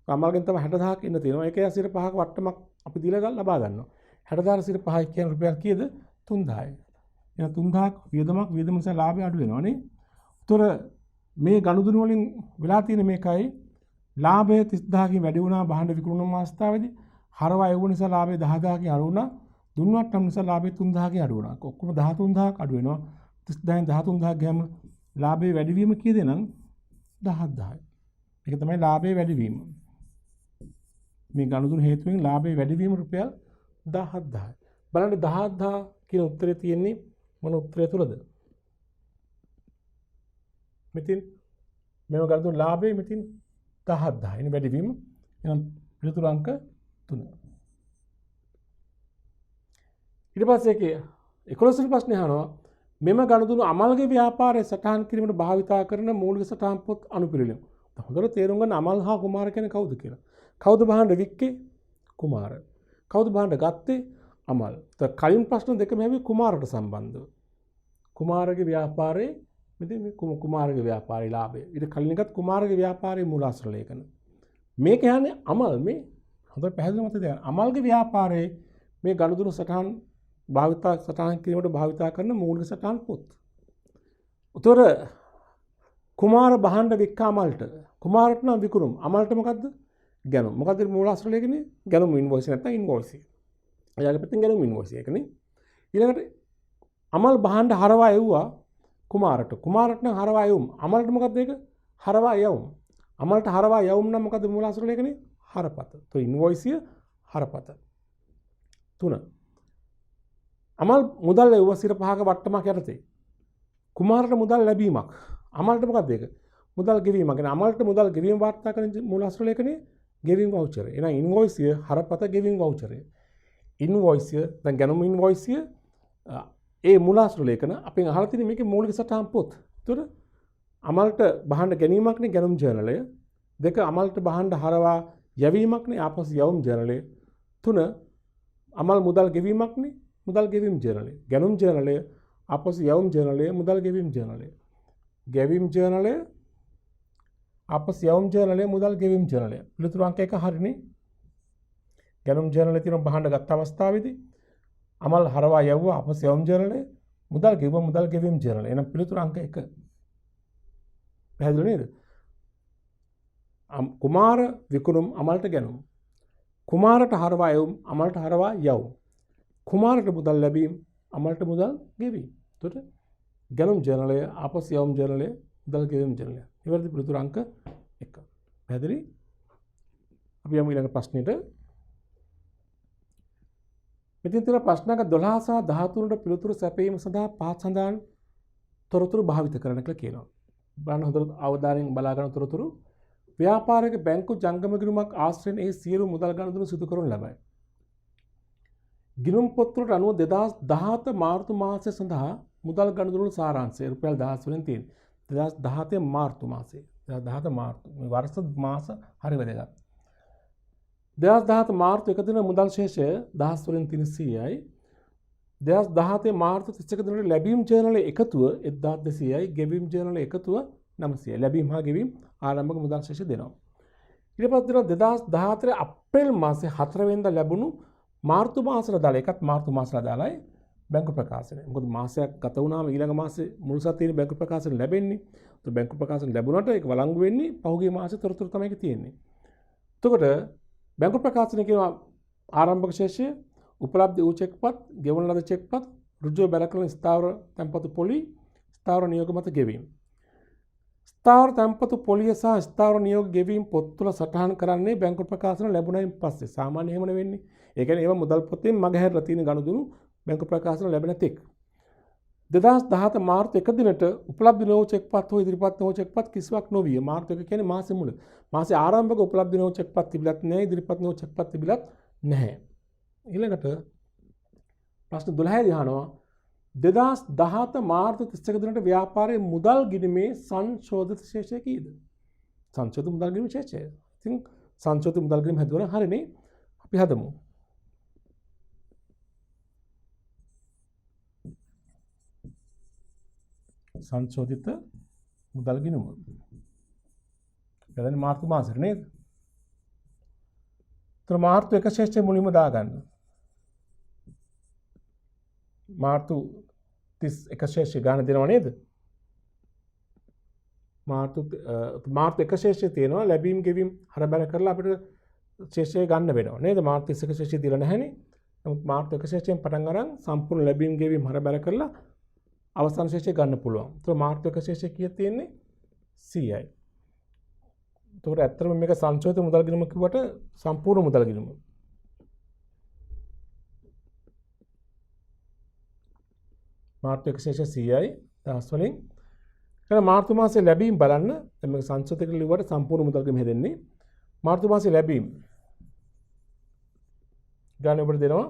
අමල්ගෙන් තමයි 60000ක් ඉන්න තියෙනවා. ඒකේ 5ක වට්ටමක් අපි දීලා ලබා ගන්නවා. 60000 5යි කියන රුපියල් කීයද? 3000යි. එහෙනම් 3000ක් වියදම නිසා ලාභය අඩු වෙනවා නේ. උතර මේ ගනුදෙනු වලින් වෙලා තියෙන මේකයි ලාභය 30000කින් වැඩි වුණා භාණ්ඩ විකුණුම් අවස්ථාවේදී. හරවා එවුව නිසා ලාභය 10000කින් අඩු වුණා. දුන්නු වට්ටම නිසා ලාභය 3000කින් අඩු වුණා. ඔක්කොම 13000ක් අඩු වෙනවා. 30000න් 13000ක් ගියාම ලාභයේ වැඩිවීම කීයද නම් 10000යි. ඒක තමයි ලාභයේ වැඩිවීම. මේ ගනුදෙනු හේතුවෙන් ලාභයේ වැඩිවීම රුපියල් 10000යි. බලන්න 10000 කියන උත්තරේ තියෙන්නේ මොන උත්තරය තුලද? මෙතින් මේව ගන්න ලාභයේ මෙතින් 10000යි. එනේ වැඩිවීම. එහෙනම් පිළිතුරු අංක 3. ඊට පස්සේ ඒකේ 11 වෙනි ප්‍රශ්නේ අහනවා මෙම ගනුදෙනු අමල්ගේ ව්‍යාපාරයේ සටහන් කිරීමට භාවිතා කරන මූලික සටහන් පොත් අනුපිළිවෙල. හොඳට තේරුම් ගන්න අමල් හා කුමාර කියන්නේ කවුද කියලා. කවුද භාණ්ඩ වික්කේ? කුමාර. කවුද භාණ්ඩ ගත්තේ? අමල්. කලින් ප්‍රශ්න දෙකම හැවි කුමාරට සම්බන්ධව. කුමාරගේ ව්‍යාපාරයේ මෙතන මේ කුමාරගේ ව්‍යාපාරයේ ලාභය. ඊට කලින් එකත් කුමාරගේ ව්‍යාපාරයේ මූලාශ්‍ර ලේඛන. මේ කියන්නේ අමල් මේ හොඳට පැහැදිලි මතක තියාගන්න. අමල්ගේ ව්‍යාපාරයේ මේ ගනුදෙනු සටහන් සටහන් කිරීමට භාවිතා කරන මූලික සටහන් පොත්. උතර කුමාර භාණ්ඩ වික්කා අමල්ට. කුමාරට නම් විකුණුම්. අමල්ට මොකද්ද? ගැනුම්. මොකද්ද මූලාශ්‍ර ලේඛනේ? ගැනුම් ඉන්වොයිස් නැත්නම් ඉන්වොයිස් එක. එයාගේ පැත්තෙන් ගැනුම් ඉන්වොයිස් එකනේ. ඊළඟට අමල් භාණ්ඩ හරවා එව්වා කුමාරට. කුමාරට නම් හරවා යවුම්. අමල්ට මොකද්ද ඒක? හරවා යවුම්. අමල්ට හරවා යවුම් නම් මොකද්ද මූලාශ්‍ර ලේඛනේ? හරපත. તો ඉන්වොයිසිය හරපත. 3. අමල් මුදල් එව්ව 5ක වට්ටමක් යටතේ. කුමාරට මුදල් ලැබීමක්. අමල්ට මොකද්ද ඒක? මුදල් ගෙවීමක්. කියන්නේ අමල්ට මුදල් ගෙවීම වාර්තා කරන මූලාශ්‍ර ලේඛනේ ගෙවීම් වවුචර්. එහෙනම් ඉන්වොයිසිය හරපත ගෙවීම් වවුචරය. ඉන්වොයිසිය දැන් ගැනුම් ඉන්වොයිසිය ඒ මූලාශ්‍ර ලේඛන අපෙන් අහලා තියෙන මේකේ මූලික සටහන් පොත්. ඒතර අමල්ට භාණ්ඩ ගැනීමක්නේ ගැනුම් ජර්නලය. 2 අමල්ට භාණ්ඩ හරවා යැවීමක්නේ ආපසු යවුම් ජර්නලය. 3 අමල් මුදල් ගෙවීමක්නේ මුදල් ගෙවීම් ජර්නලය. ගැනුම් ජර්නලය ආපසු යවුම් ජර්නලය මුදල් ගෙවීම් ජර්නලය. ගෙවීම් ජර්නලය ආපසු යවුම් ජර්නලය මුදල් ගෙවීම් ජර්නලය. පිළිතුරු අංක 1 හරිනේ. ගැනුම් ජර්නලයේ තියෙන භාණ්ඩ ගත් අවස්ථාවේදී අමල් හරවා යවුවා ආපසු යවුම් ජර්නලය මුදල් ගෙවුවා මුදල් ගෙවීම් ජර්නලය. එහෙනම් පිළිතුරු අංක 1. පැහැදිලි නේද? කුමාර විකුණුම් අමල්ට ගැනුම්. කුමාරට හරවා යවුම් අමල්ට හරවා යවුම්. කුමාරට මුදල් ලැබීම අමල්ට මුදල් ගෙවීම. එතකොට ගැනුම් ජර්නලය ආපසු යවුම් ජර්නලය මුදල් ගෙවීම් ජර්නලය. ඉවරද පිළිතුරු අංක 1. පැහැදිලි? අපි යමු ඊළඟ ප්‍රශ්නෙට. මෙතන තියෙන ප්‍රශ්නක 12 සහ 13ට පිළිතුරු සැපයීම සඳහා පහත් සඳහන් තොරතුරු භාවිත කරන්න කියලා කියනවා. බලන්න හොඳට අවධානයෙන් බලා ගන්න තොරතුරු. ව්‍යාපාරික බැංකු ජංගම ගිණුමක් ආශ්‍රයෙන් ඒ සියලු මුදල් ගනුදෙනු සිදු කරනු ලබයි. ගිණුම් පොත්වලට අනුව 2017 මාර්තු මාසය සඳහා මුදල් ගනුදෙනු සාරාංශය රුපියල් 1000 වලින් තියෙනවා. 2017 මාර්තු මාසයේ. 2017 මාර්තු මේ වර්ෂ මාස හරි වැදගත්. 2017 මාර්තු 1 දින මුදල් ශේෂය 1000 වලින් 300යි. 2017 මාර්තු 31 දිනට ලැබීම් ජර්නලයේ එකතුව 1200යි. ගෙවීම් ජර්නලයේ එකතුව 900යි. ලැබීම් හා ගෙවීම් ආරම්භක මුදල් ශේෂය දෙනවා. ඊට පස්සේ 2014 අප්‍රේල් මාසයේ 4 වෙනිදා ලැබුණු මාර්තු මාසයට දාලා එකත් මාර්තු මාසයට දාලායි බැංකු ප්‍රකාශනය. මොකද මාසයක් ගත වුණාම ඊළඟ මාසේ මුල් සතියේ බැංකු ප්‍රකාශන ලැබෙන්නේ. ඒත් බැංකු ප්‍රකාශන ලැබුණාට ඒක වළංගු වෙන්නේ පහුගිය මාසේ තොරතුරු තමයි තියෙන්නේ. එතකොට බැංකු ප්‍රකාශනය කියන ආරම්භක ශේෂය උපලබ්ධ වූ චෙක්පත්, ගෙවන ලද චෙක්පත්, ඍජුව බැල කරන ස්ථාවර තැන්පතු පොලි, ස්ථාවර නියෝග මත ගෙවීම. ස්ථාවර තැන්පතු පොලිය සහ ස්ථාවර නියෝග ගෙවීම පොත් තුළ සටහන් කරන්නේ බැංකු ප්‍රකාශන ලැබුණයින් පස්සේ. සාමාන්‍ය එහෙම නෙවෙන්නේ. ඒ කියන්නේ ඒවා මුදල් පොතෙන් මගහැරලා තියෙන ගනුදෙනු බැංකු ප්‍රකාශන ලැබෙන තෙක්. 2017 මාර්තු 1 දිනට උපලබ්ධ නොවූ චෙක්පත් හෝ ඉදිරිපත් නොවූ චෙක්පත් කිසිවක් නොවිය. මාර්තු 1 කියන්නේ මාසෙ මුල. මාසයේ ආරම්භක උපලබ්ධ නොවූ චෙක්පත් තිබිලත් නැහැ, ඉදිරිපත් නොවූ චෙක්පත් තිබිලත් නැහැ. ඊළඟට ප්‍රශ්න 12 දී අහනවා 2017 මාර්තු 31 දිනට ව්‍යාපාරයේ මුදල් ගිණීමේ සංශෝධිත ශේෂය කීයද? සංශෝධිත මුදල් ගිණීමේ ශේෂය. ඉතින් සංශෝධිත මුදල් ගිණීම හදුවනම් හරිනේ. අපි හදමු. සංශෝධිත මුදල් ගිණුම. එතන මාර්තු මාසෙට නේද? ඒතර මාර්තු 1 ශේෂ්ඨය මුලින්ම දාගන්න. මාර්තු 31 ශේෂ්ඨය ගන්න දෙනව නේද? මාර්තු 1 ශේෂ්ඨය තියෙනවා ලැබීම් ගෙවීම් හරබර කරලා අපිට ශේෂ්ඨය ගන්න වෙනවා නේද? මාර්තු 31 ශේෂ්ඨය දීලා නැහැනේ. නමුත් මාර්තු 1 ශේෂ්ඨයෙන් පටන් අරන් සම්පූර්ණ ලැබීම් ගෙවීම් හරබර කරලා අවසාන ශේෂ්ඨය ගන්න පුළුවන්. ඒතර මාර්තු 1 ශේෂ්ඨය කීයක් තියෙන්නේ? 100යි. ඒතකොට ඇත්තටම මේක සංශෝධිත මුදල් ගිණුම කිව්වට සම්පූර්ණ මුදල් ගිණුම. මාර්තු 1 ශේෂ්ඨය 100යි. දහස් වලින් එහෙනම් මාර්තු මාසයේ ලැබීම් බලන්න. දැන් මේක සංශෝධිත කිව්වට සම්පූර්ණ මුදල් ගිණුම හැදෙන්නේ. මාර්තු මාසයේ ලැබීම් ගන්න ඔබට දෙනවා.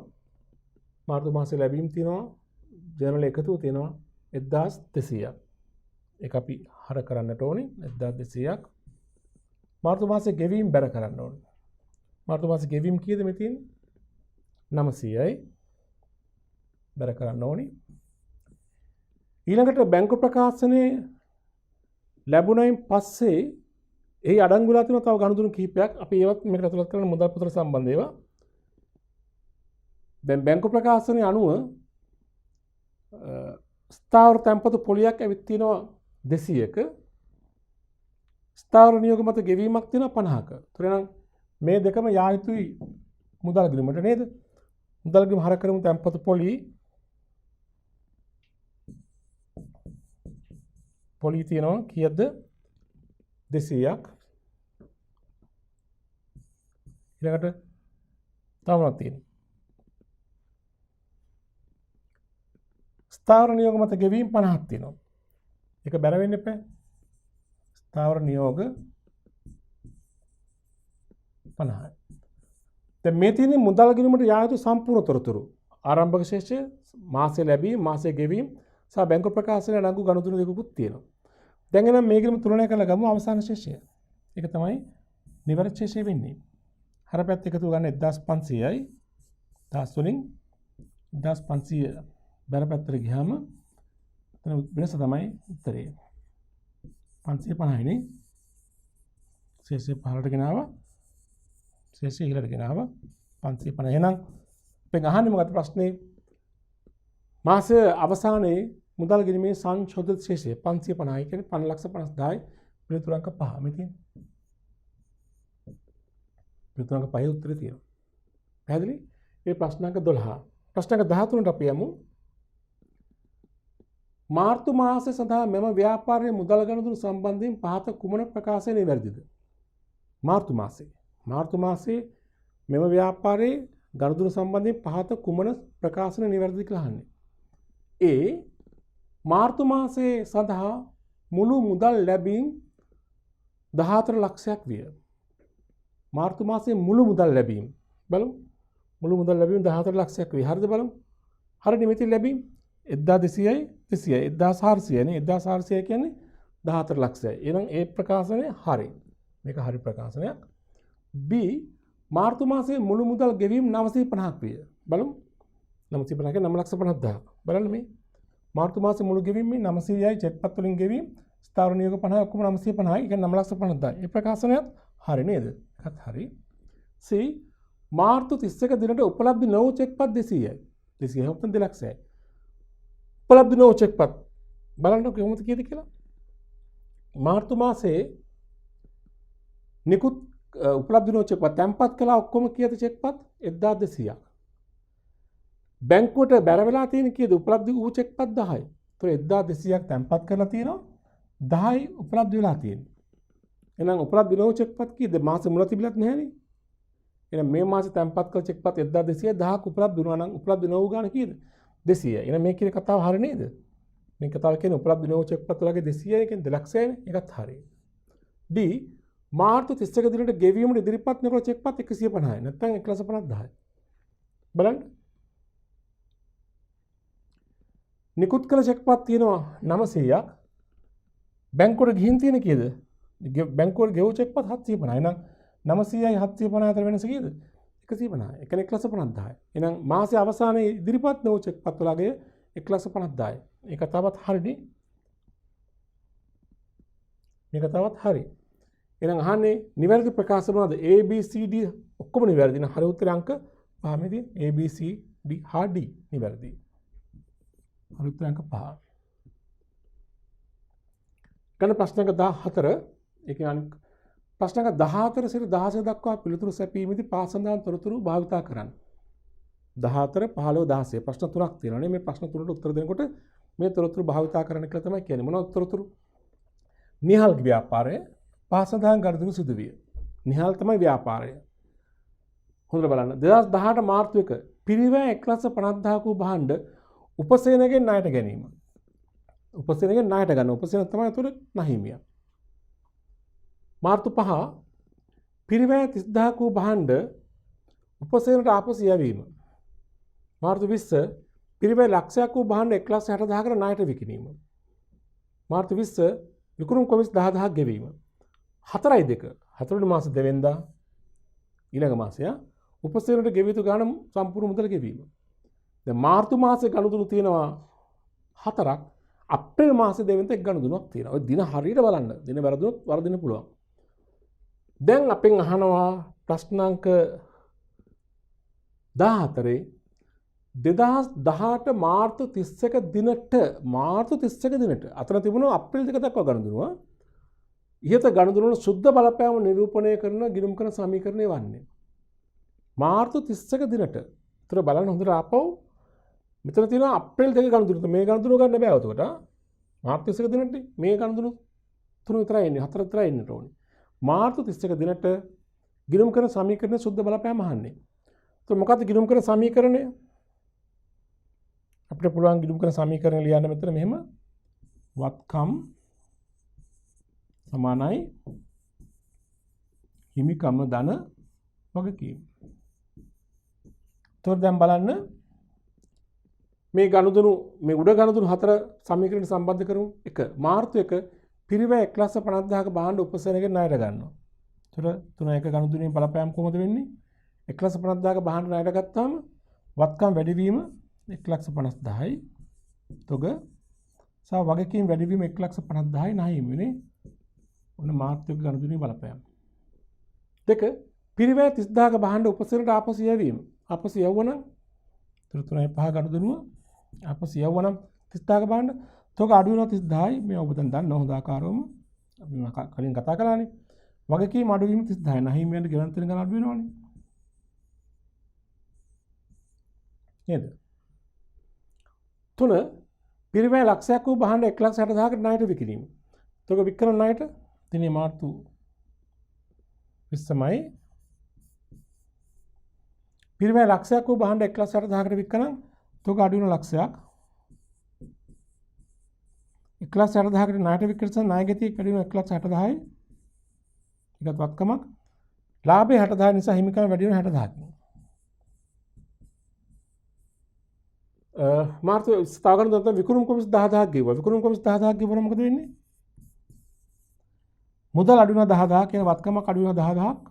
මාර්තු මාසයේ ලැබීම් තියෙනවා. ජර්නල් එකතුව තියෙනවා 1200ක්. ඒක අපි හර කරන්නට ඕනේ 1200ක්. මාර්තු මාසයේ ගෙවීම් බැර කරන්න ඕනේ. මාර්තු මාසයේ ගෙවීම් කීයද මේ තියෙන්නේ? 900යි. බැර කරන්න ඕනේ. ඊළඟට බැංකු ප්‍රකාශනයේ ලැබුණයින් පස්සේ එහි අඩංගු වෙලා තියෙන තව ගනුදෙනු කිහිපයක් අපි ඒවත් මේකට ඇතුළත් කරන මුදල් පොතට සම්බන්ධ ඒවා. දැන් බැංකු ප්‍රකාශනයේ අනුව ස්ථාවර තැන්පතු පොලියක් ඇවිත් තියෙනවා 200ක. ස්ථාවර නියෝග මත ගෙවීමක් තියෙනවා 50ක. ඒතර එහෙනම් මේ දෙකම යා යුතුයි මුදල් ගිණුමට නේද? මුදල් ගිණුම හර කරමු තැන්පතු පොලි තියෙනවා කීයද? 200ක්. ඊළඟට තව මොනවද තියෙන්නේ? ස්ථාවර නියෝග මත ගෙවීම් 50ක් තියෙනවා. ඒක බැර වෙන්න එපා. ස්ථාවර නියෝග 50යි. දැන් මේ තියෙන්නේ මුදල් ගිණුමට යා යුතු සම්පූර්ණ තොරතුරු. ආරම්භක ශේෂය, මාසයේ ලැබීම්, මාසයේ ගෙවීම් සහ බැංකු ප්‍රකාශනයේ අඩංගු ගනුදෙනු දෙකකුත් තියෙනවා. දැන් එනම් මේ ගිණුම තුලනය කරලා ගමු අවසාන ශේෂය. ඒක තමයි නිවැරදි ශේෂය වෙන්නේ. හර පැත්ත එකතු ගන්න 1500යි. 10 වලින් 1500 බැර පැත්තට ගියාම එතන වෙනස තමයි උත්තරේ. 550යි නේ. ශේෂය පහළට ගෙනාවා. ශේෂය ඉහළට ගෙනාවා 550. එහෙනම් අපෙන් අහන්නේ මොකක්ද ප්‍රශ්නේ? මාස අවසානයේ මුදල් ගිණීමේ සංශෝධිත ශේෂය 550යි කියන්නේ 5,50,000යි පිළිතුරු අංක 5 මෙතන. පිළිතුරු අංක 5 උත්තරේ තියෙනවා. පැහැදිලි? මේ ප්‍රශ්න අංක 12. ප්‍රශ්න අංක 13ට අපි යමු. මාර්තු මාසය සඳහා මෙම ව්‍යාපාරයේ මුදල් ගනුදෙනු සම්බන්ධයෙන් පහත කුමන ප්‍රකාශය නිවැරදිද? මාර්තු මාසයේ මෙම ව්‍යාපාරයේ ගනුදෙනු සම්බන්ධයෙන් පහත කුමන ප්‍රකාශන නිවැරදිද කියලා අහන්නේ. A මාර්තු මාසයේ සඳහා මුළු මුදල් ලැබීම් 14 ලක්ෂයක් විය. මාර්තු මාසයේ මුළු මුදල් ලැබීම් බලමු. මුළු මුදල් ලැබීම් 14 ලක්ෂයක් විය. හරිද බලමු. හරිනේ මෙතන ලැබීම් 1200යි 200යි 1400යි නේ. 1400 කියන්නේ 14 ලක්ෂයයි. එහෙනම් ඒ ප්‍රකාශනය හරි. මේක හරි ප්‍රකාශනයක්. B මාර්තු මාසයේ මුළු මුදල් ගෙවීම් 950ක් විය. බලමු. 950 කියන්නේ 9,50,000. බලන්න මේ. මාර්තු මාසයේ මුළු ගෙවීම 900යි චෙක්පත් වලින් ගෙවීම ස්ථාවර නියෝග 50 ඔක්කොම 950යි. ඒ කියන්නේ 9,50,000. ඒ ප්‍රකාශනයත් හරි නේද? ඒකත් හරි. C මාර්තු 31 දිනට උපලබ්ධ නොවූ චෙක්පත් 200යි. 200යි ඔක්කොම 2 ලක්ෂයයි. උපලබ්ධ නොවූ චෙක්පත් බලන්නකො කොහොමද කියද කියලා. මාර්තු මාසයේ නිකුත් උපලබ්ධ නොවූ චෙක්පත් තැන්පත් කළා ඔක්කොම කීයද චෙක්පත් 1200ක්. බැංකුවට බැර වෙලා තියෙන කීයද උපලබ්ධ වූ චෙක්පත් 10යි. ඒතර 1200ක් තැන්පත් කරලා තියෙනවා 10යි උපලබ්ධ වෙලා තියෙන්නේ. එහෙනම් උපලබ්ධ නොවූ චෙක්පත් කීයද? මාස මුල තිබිලත් නැහැනේ. එහෙනම් මේ මාසේ තැන්පත් කළ චෙක්පත් 1200 10ක් උපලබ්ධ වුණා නම් උපලබ්ධ නොවූ ගාණ කීයද? 200යි. එහෙනම් මේ කියන කතාව හරිය නේද? මේ කතාව කියන්නේ උපලබ්ධ විනෝද චෙක්පත් වලගේ 200යි කියන්නේ 200යිනේ. ඒකත් හරියි. D මාර්තු 31 දිනට ගෙවීමට ඉදිරිපත් නොකළ චෙක්පත් 150යි. නැත්නම් 1,50,000යි. බලන්න. නිකුත් කළ චෙක්පත් තියෙනවා 900ක්. බැංකුවට ගිහින් තියෙන කීයද? බැංකුවට ගෙවූ චෙක්පත් 750යි. එහෙනම් 900යි 750 අතර වෙනස කීයද? 150යි. ඒ කියන්නේ 1,50,000යි. එහෙනම් මාසයේ අවසානයේ ඉදිරිපත් නොවූ චෙක්පත් වලගේ 1,50,000යි. ඒක තවත් හරිනේ. මේක තවත් හරි. එහෙනම් අහන්නේ නිවැරදි ප්‍රකාශ මොනවද? A B C D ඔක්කොම නිවැරදි. නම් හරි උත්තරේ අංක 5 මෙදී A B C D හා D නිවැරදි. හරි උත්තරේ අංක 5. ගන්න ප්‍රශ්නක 14 ඒ කියන්නේ ප්‍රශ්නක 14 සිට 16 දක්වා පිළිතුරු සැපීමේදී පාසඳාන් තොරතුරු භාවිතා කරන්න. 14 15 16 ප්‍රශ්න තුනක් තියෙනවානේ. මේ ප්‍රශ්න තුනට උත්තර දෙනකොට මේ තොරතුරු භාවිතා කරන්න කියලා තමයි කියන්නේ. මොනවද තොරතුරු? නිහල් ව්‍යාපාරය පාසඳාන් ගනුදෙනු සිදු විය. නිහල් තමයි ව්‍යාපාරය. හොඳට බලන්න. 2018 මාර්තු 1 පිරිවැය 1,50,000 වූ භාණ්ඩ උපසේනගෙන් ණයට ගැනීම. උපසේනගෙන් ණයට ගන්න. උපසේන තමයි උතර නහිමියා. මාර්තු 5 පිරිවැය 30,000 වූ භාණ්ඩ උපසේනට ආපසු යැවීම. මාර්තු 20 පිරිවැය ලක්ෂයක් වූ භාණ්ඩ 1,60,000කට ණයට විකිණීම. මාර්තු 20 විකුණුම් කොමිස් 10,000ක් ගෙවීම. 4/2 4 මාස දෙවෙනිදා ඊළඟ මාසය උපසේනට ගෙවිය යුතු ගාණ සම්පූර්ණ මුදල ගෙවීම. දැන් මාර්තු මාසේ ගනුදෙනු තියෙනවා 4ක්. අප්‍රේල් මාසේ දෙවෙනිදා එක් ගනුදෙනුවක් තියෙනවා. ඔය දින හරියට බලන්න. දින වැරදුනොත් වරදින්න පුළුවන්. දැන් අපෙන් අහනවා ප්‍රශ්නාංක 14 2018 මාර්තු 31 දිනට අතර තිබුණා අප්‍රේල් 2 දක්වා ගනුදෙනුව. ඉහත ගනුදෙනුවල සුද්ධ බලපෑම නිරූපණය කරන ගිණුම් කරන සමීකරණය වන්නේ මාර්තු 31 දිනට. ඒතර බලන්න හොඳට ආපහු මෙතන තියෙනවා අප්‍රේල් 2 ගනුදෙනුව. මේ ගනුදෙනුව ගන්න බෑ උතකොට. මාර්තු 31 දිනට මේ ගනුදෙනුව තුන විතරයි එන්නේ. 4 විතරයි එන්නට ඕනේ. මාර්තු 31 දිනට ගිණුම් කරන සමීකරණය සුද්ධ බලපෑම අහන්නේ. ඒතර මොකක්ද ගිණුම් කරන සමීකරණය? අපිට පුළුවන් ගිණුම් කරන සමීකරණය ලියන්න මෙතන මෙහෙම වත්කම් සමානයි හිමිකම ධන වගකීම. එතකොට දැන් බලන්න මේ ගනුදෙනු මේ උඩ ගනුදෙනු හතර සමීකරණ සම්බන්ධ කරමු. 1 මාර්තු 1 පිරිවැය 1,50,000ක භාණ්ඩ උපසේනගෙන් ණයට ගන්නවා. එතකොට 3 1 ගනුදෙනුවේ බලපෑම කොහොමද වෙන්නේ? 1,50,000ක භාණ්ඩ ණයට ගත්තාම වත්කම් වැඩිවීම 1,50,000යි. තොග සහ වගකීම් වැඩිවීම 1,50,000යි නැහිම වෙන්නේ. ඔන්න මාර්තු 1 ගනුදෙනුවේ බලපෑම. 2 පිරිවැය 30,000ක භාණ්ඩ උපසේනට ආපසු යැවීම. ආපසු යවුවනම් 3 5 ගනුදෙනුව ආපසු යවුවනම් 30,000ක භාණ්ඩ තොග අඩු වෙනවා 30,000යි. මේ ඔබ දැන් දන්න හොඳ ආකාරවම අපි කලින් කතා කළානේ. වගකීම් අඩු වීම 30,000යි. නැහිම වෙන ගෙවන තැන ගන්න අඩු වෙනවනේ. නේද? 3 පිරිවැය ලක්ෂයක් වූ භාණ්ඩ 1,60,000කට ණයට විකිණීම. තොග වික්‍රම ණයට දිනේ මාර්තු 20යි. පිරිවැය ලක්ෂයක් වූ භාණ්ඩ 1,60,000කට වික්කනම් තොග අඩු වෙන ලක්ෂයක්. 1,60,000කට ණයට වික්‍රන ණය ගතිය වැඩි වෙන 1,60,000යි. ඒකත් වත්කමක්. ලාභය 60,000 නිසා හිමිකම වැඩි වෙන 60,000ක්. මාර්තු ස්ථාගන දත්ත විකුණුම් කොමිස් 10,000ක් ගෙවුවා. විකුණුම් කොමිස් 10,000ක් ගෙවුවම මොකද වෙන්නේ? මුදල් අඩු වෙන 10,000 කියන වත්කමක් අඩු වෙන 10,000ක්.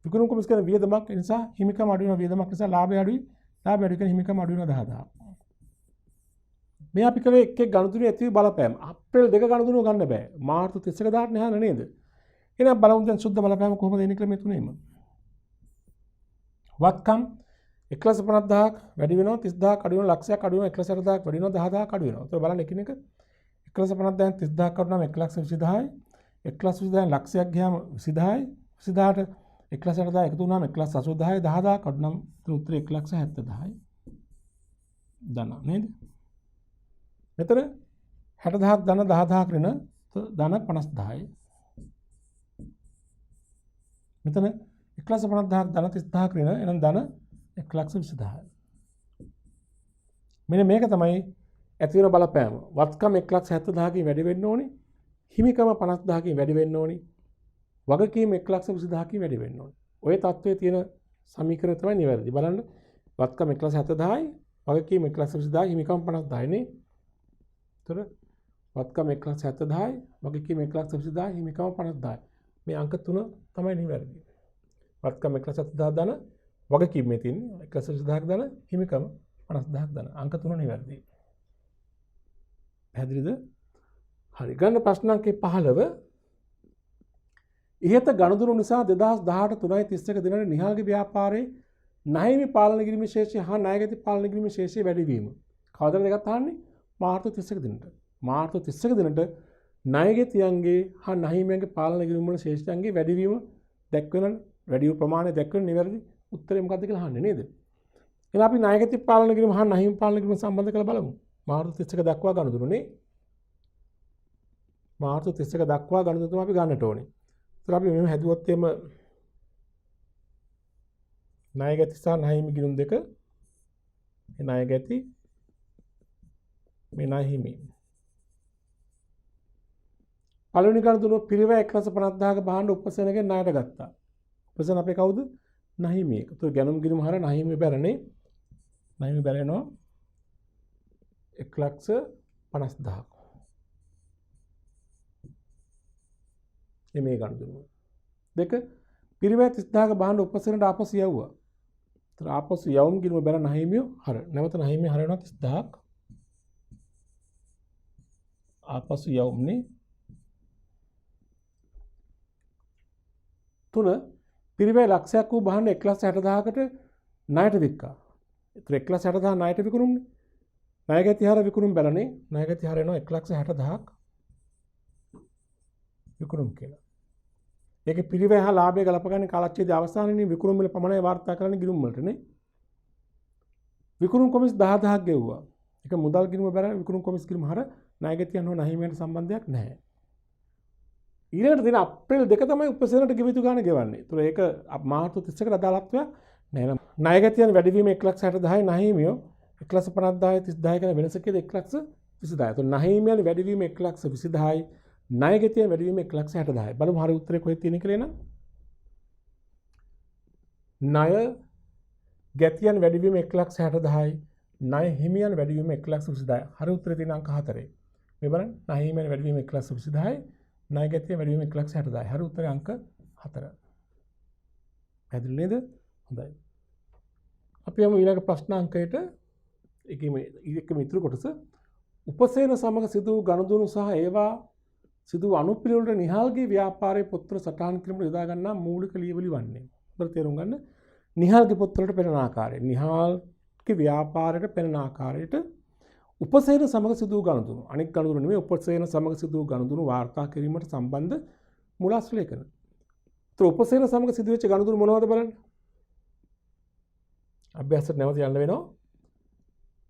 විකුණුම් කොමිස් කියන වියදමක් නිසා හිමිකම අඩු වෙන වියදමක් නිසා ලාභය අඩුයි. ලාභය අඩු කියන හිමිකම අඩු වෙන 10,000ක්. මේ අපි කරේ එක් එක් ගණතුනේ ඇති බලපෑම. අප්‍රේල් 2 ගණතුනේ ගන්න බෑ. මාර්තු 31 දාට නෑ නේද? එහෙනම් බලමු දැන් සුද්ධ බලපෑම කොහොමද එන්නේ කියලා මේ තුනේම. වත්කම් 1,50,000ක් වැඩි වෙනවා 30,000ක් අඩු වෙනවා ලක්ෂයක් අඩු වෙනවා 1,60,000ක් වැඩි වෙනවා 10,000ක් අඩු වෙනවා. ඒක බලන්න එකිනෙක 1,50,000න් 30,000ක් අඩු නම් 1,20,000යි 1,20,000න් ලක්ෂයක් ගියාම 20,000යි 20,000ට 1,60,000 එකතු වුණාම 1,80,000යි 10,000ක් අඩු නම් උත්තරේ 1,70,000යි ධන නේද? මෙතන 60,000ක් ධන 10,000ක් ඍණ ධන 50,000යි. මෙතන 1,50,000ක් ධන 30,000ක් ඍණ එනම් ධන 1,20,000යි. මෙන්න මේක තමයි ඇති වෙන බලපෑම. වත්කම 1,70,000කින් වැඩි වෙන්න ඕනේ. හිමිකම 50,000කින් වැඩි වෙන්න ඕනේ. වගකීම 1,20,000කින් වැඩි වෙන්න ඕනේ. ඔය තත්ත්වයේ තියෙන සමීකරණය තමයි නිවැරදි. බලන්න වත්කම 1,70,000යි වගකීම 1,20,000යි හිමිකම 50,000යි නේ. ඒතර වත්කම 1,70,000යි වගකීම 1,20,000යි හිමිකම 50,000යි. මේ අංක තුන තමයි නිවැරදි. වත්කම 1,70,000 ධන වගකීම මේ තියෙන්නේ 1,20,000ක ධන හිමිකම 50,000ක ධන. අංක තුන නිවැරදි. පැහැදිලිද? හරි. ගන්න ප්‍රශ්න අංකේ 15 ඉහත ගනුදෙනු නිසා 2018 3.31 දිනට නිහාල්ගේ ව්‍යාපාරයේ ණයමි පාලන කිරීමේ ශේෂය හා ණයගැති පාලන කිරීමේ ශේෂය වැඩි වීම. කවදාද දෙකක් අහන්නේ? මාර්තු 31 දිනට. මාර්තු 31 දිනට ණයගැතියන්ගේ හා ණයමියන්ගේ පාලන කිරීම වල ශේෂයන්ගේ වැඩි වීම දැක්වෙන වැඩි වූ ප්‍රමාණය දැක්වෙන නිවැරදි උත්තරේ මොකක්ද කියලා අහන්නේ නේද? එහෙනම් අපි ණයගැති පාලන කිරීම හා ණයමි පාලන කිරීම සම්බන්ධ කරලා බලමු. මාර්තු 31 දක්වා ගනුදෙනුනේ. මාර්තු 31 දක්වා ගනුදෙනු තමයි අපි ගන්නට ඕනේ. ඒතර අපි මෙහෙම හැදුවොත් එම ණයගැති සහ ණයහිමි ගිණුම් දෙක මේ ණයගැති මේ ණයහිමි පළවෙනි ගනුදෙනුව පිරිවැය 1,50,000ක භාණ්ඩ උපසනගෙන් ණයට ගත්තා. උපසන අපේ කවුද? ණයහිමි එක. ඒතර ගැනුම් ගිණුම් හර ණයහිමි බැරනේ. ණයහිමි බැරෙනවා 1,50,000ක්. මේ ගනුදෙනුව. දෙක පිරිවැය 30,000ක භාණ්ඩ උපසනට ආපසු යවුවා. ඒතර ආපසු යවුම් ගිණුම බැල ණයහිමිය හර. නැවත ණයහිමිය හර වෙනවා 30,000ක්. ආපසු යවුම්නේ. තුන පිරිවැය ලක්ෂයක් වූ භාණ්ඩ 1,60,000කට ණයට වික්කා. ඒතර 1,60,000 ණයට විකුණුම්නේ. ණයගැති හර විකුණුම් බැලනේ. ණයගැති හර වෙනවා 1,60,000ක් විකුණුම් කියලා. ඒකේ පිරිවැය හා ලාභය ගලපගන්නේ කාලච්ඡේදයේ අවසානයේදී විකුණුම් වල ප්‍රමාණය වාර්තා කරන්න ගිණුම් වලටනේ. විකුණුම් කොමිස් 10,000ක් ගෙවුවා. ඒක මුදල් ගිණුම බැර විකුණුම් කොමිස් ගිණුම හර ණයගැතියන් හෝ ණයහිමියන්ට සම්බන්ධයක් නැහැ. ඊළඟට දින අප්‍රේල් 2 තමයි උපසනට ගෙවිතු ගාණ ගෙවන්නේ. ඒතර ඒක මාර්තු 31කට අදාළත්වයක් නැහැ. ණයගැතියන් වැඩිවීම 1,60,000යි ණයහිමියෝ 1,50,000යි 30,000යි කියන වෙනස කියලා 1,20,000යි. ඒතර ණයහිමියන් වැඩිවීම 1,20,000යි ණයගැතියන් වැඩිවීම 1,60,000යි. බලමු හරි උත්තරේ කොහෙද තියෙන්නේ කියලා එන. ණය ගැතියන් වැඩිවීම 1,60,000යි ණයහිමියන් වැඩිවීම 1,20,000යි. හරි උත්තරේ තියෙන අංක 4. මේ බලන්න ණයහිමියන් වැඩිවීම 1,20,000යි ණයගැතියන් වැඩිවීම 1,60,000යි. හරි උත්තරේ අංක 4. පැහැදිලි නේද? හොඳයි. අපි යමු ඊළඟ ප්‍රශ්න අංකයට. ඒකෙම ඉතුරු කොටස උපසේන සමග සිදු වූ ගනුදෙනු සහ ඒවා සිදු අනුපිළිවෙලට නිහාල්ගේ ව්‍යාපාරයේ පොත්වල සටහන් කිරීමට යොදා ගන්නා මූලික ලියවිලි වන්නේ. ඔබට තේරුම් ගන්න නිහාල්ගේ පොත්වලට පෙනෙන ආකාරය. නිහාල්ගේ ව්‍යාපාරයට පෙනෙන ආකාරයට උපසේන සමග සිදු වූ ගනුදෙනු. අනෙක් ගනුදෙනු නෙමෙයි උපසේන සමග සිදු වූ ගනුදෙනු වාර්තා කිරීමට සම්බන්ධ මුලාස් ලේඛන. ඒතර උපසේන සමග සිදු වෙච්ච ගනුදෙනු මොනවද බලන්න. අභ්‍යාසයට නැවත යන්න වෙනවා.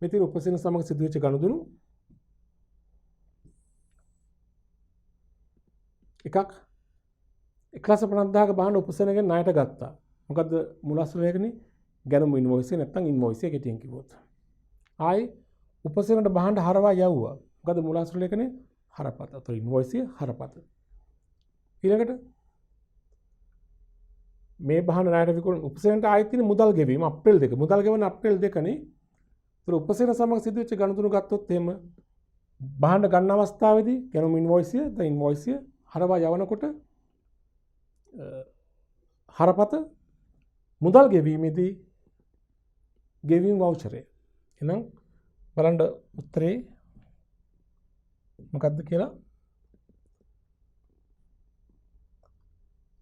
මෙතන උපසේන සමග සිදු වෙච්ච ගනුදෙනු එකක් 1,50,000ක භාණ්ඩ උපසනගෙන් ණයට ගත්තා. මොකද්ද මුලාස් ලේඛනේ? ගැනුම් ඉන්වොයිස් එක නැත්නම් ඉන්වොයිස් එක කෙටියෙන් කිව්වොත්. ආයි උපසනට භාණ්ඩ හරවා යවුවා. මොකද මුලාස් ලේඛනේ? හරපත. ඒතර ඉන්වොයිස් එක හරපත. ඊළඟට මේ භාණ්ඩ ණයට විකුණන උපසනට ආයෙත් තියෙන මුදල් ගෙවීම අප්‍රේල් 2. මුදල් ගෙවන අප්‍රේල් 2 නේ. ඒතර උපසන සමග සිදු වෙච්ච ගනුදෙනු ගත්තොත් එහෙම භාණ්ඩ ගන්න අවස්ථාවේදී ගැනුම් ඉන්වොයිස් එක ද ඉන්වොයිස් එක හරවා යවනකොට හරපත මුදල් ගෙවීමේදී ගෙවීම් වවුචරය. එහෙනම් බලන්න උත්තරේ මොකක්ද කියලා.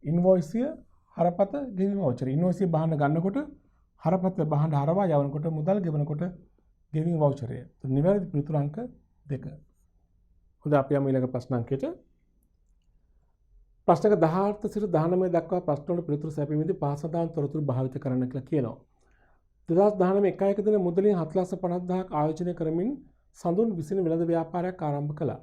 ඉන්වොයිස් එක හරපත ගෙවීම් වවුචරය. ඉන්වොයිස් එක බහන්න ගන්නකොට හරපත බහන්න හරවා යවනකොට මුදල් ගෙවනකොට ගෙවීම් වවුචරය. නිවැරදි පිළිතුර අංක 2. හොඳයි අපි යමු ඊළඟ ප්‍රශ්න අංකයට. ප්‍රශ්නක 18 සිට 19 දක්වා ප්‍රශ්න වල පිළිතුරු සැපීමේදී පාසදාන් තොරතුරු භාවිත කරන්න කියලා කියනවා. 2019 1 දින මුදලින් 4,50,000ක් ආයෝජනය කරමින් සඳුන් විසින වෙළඳ ව්‍යාපාරයක් ආරම්භ කළා.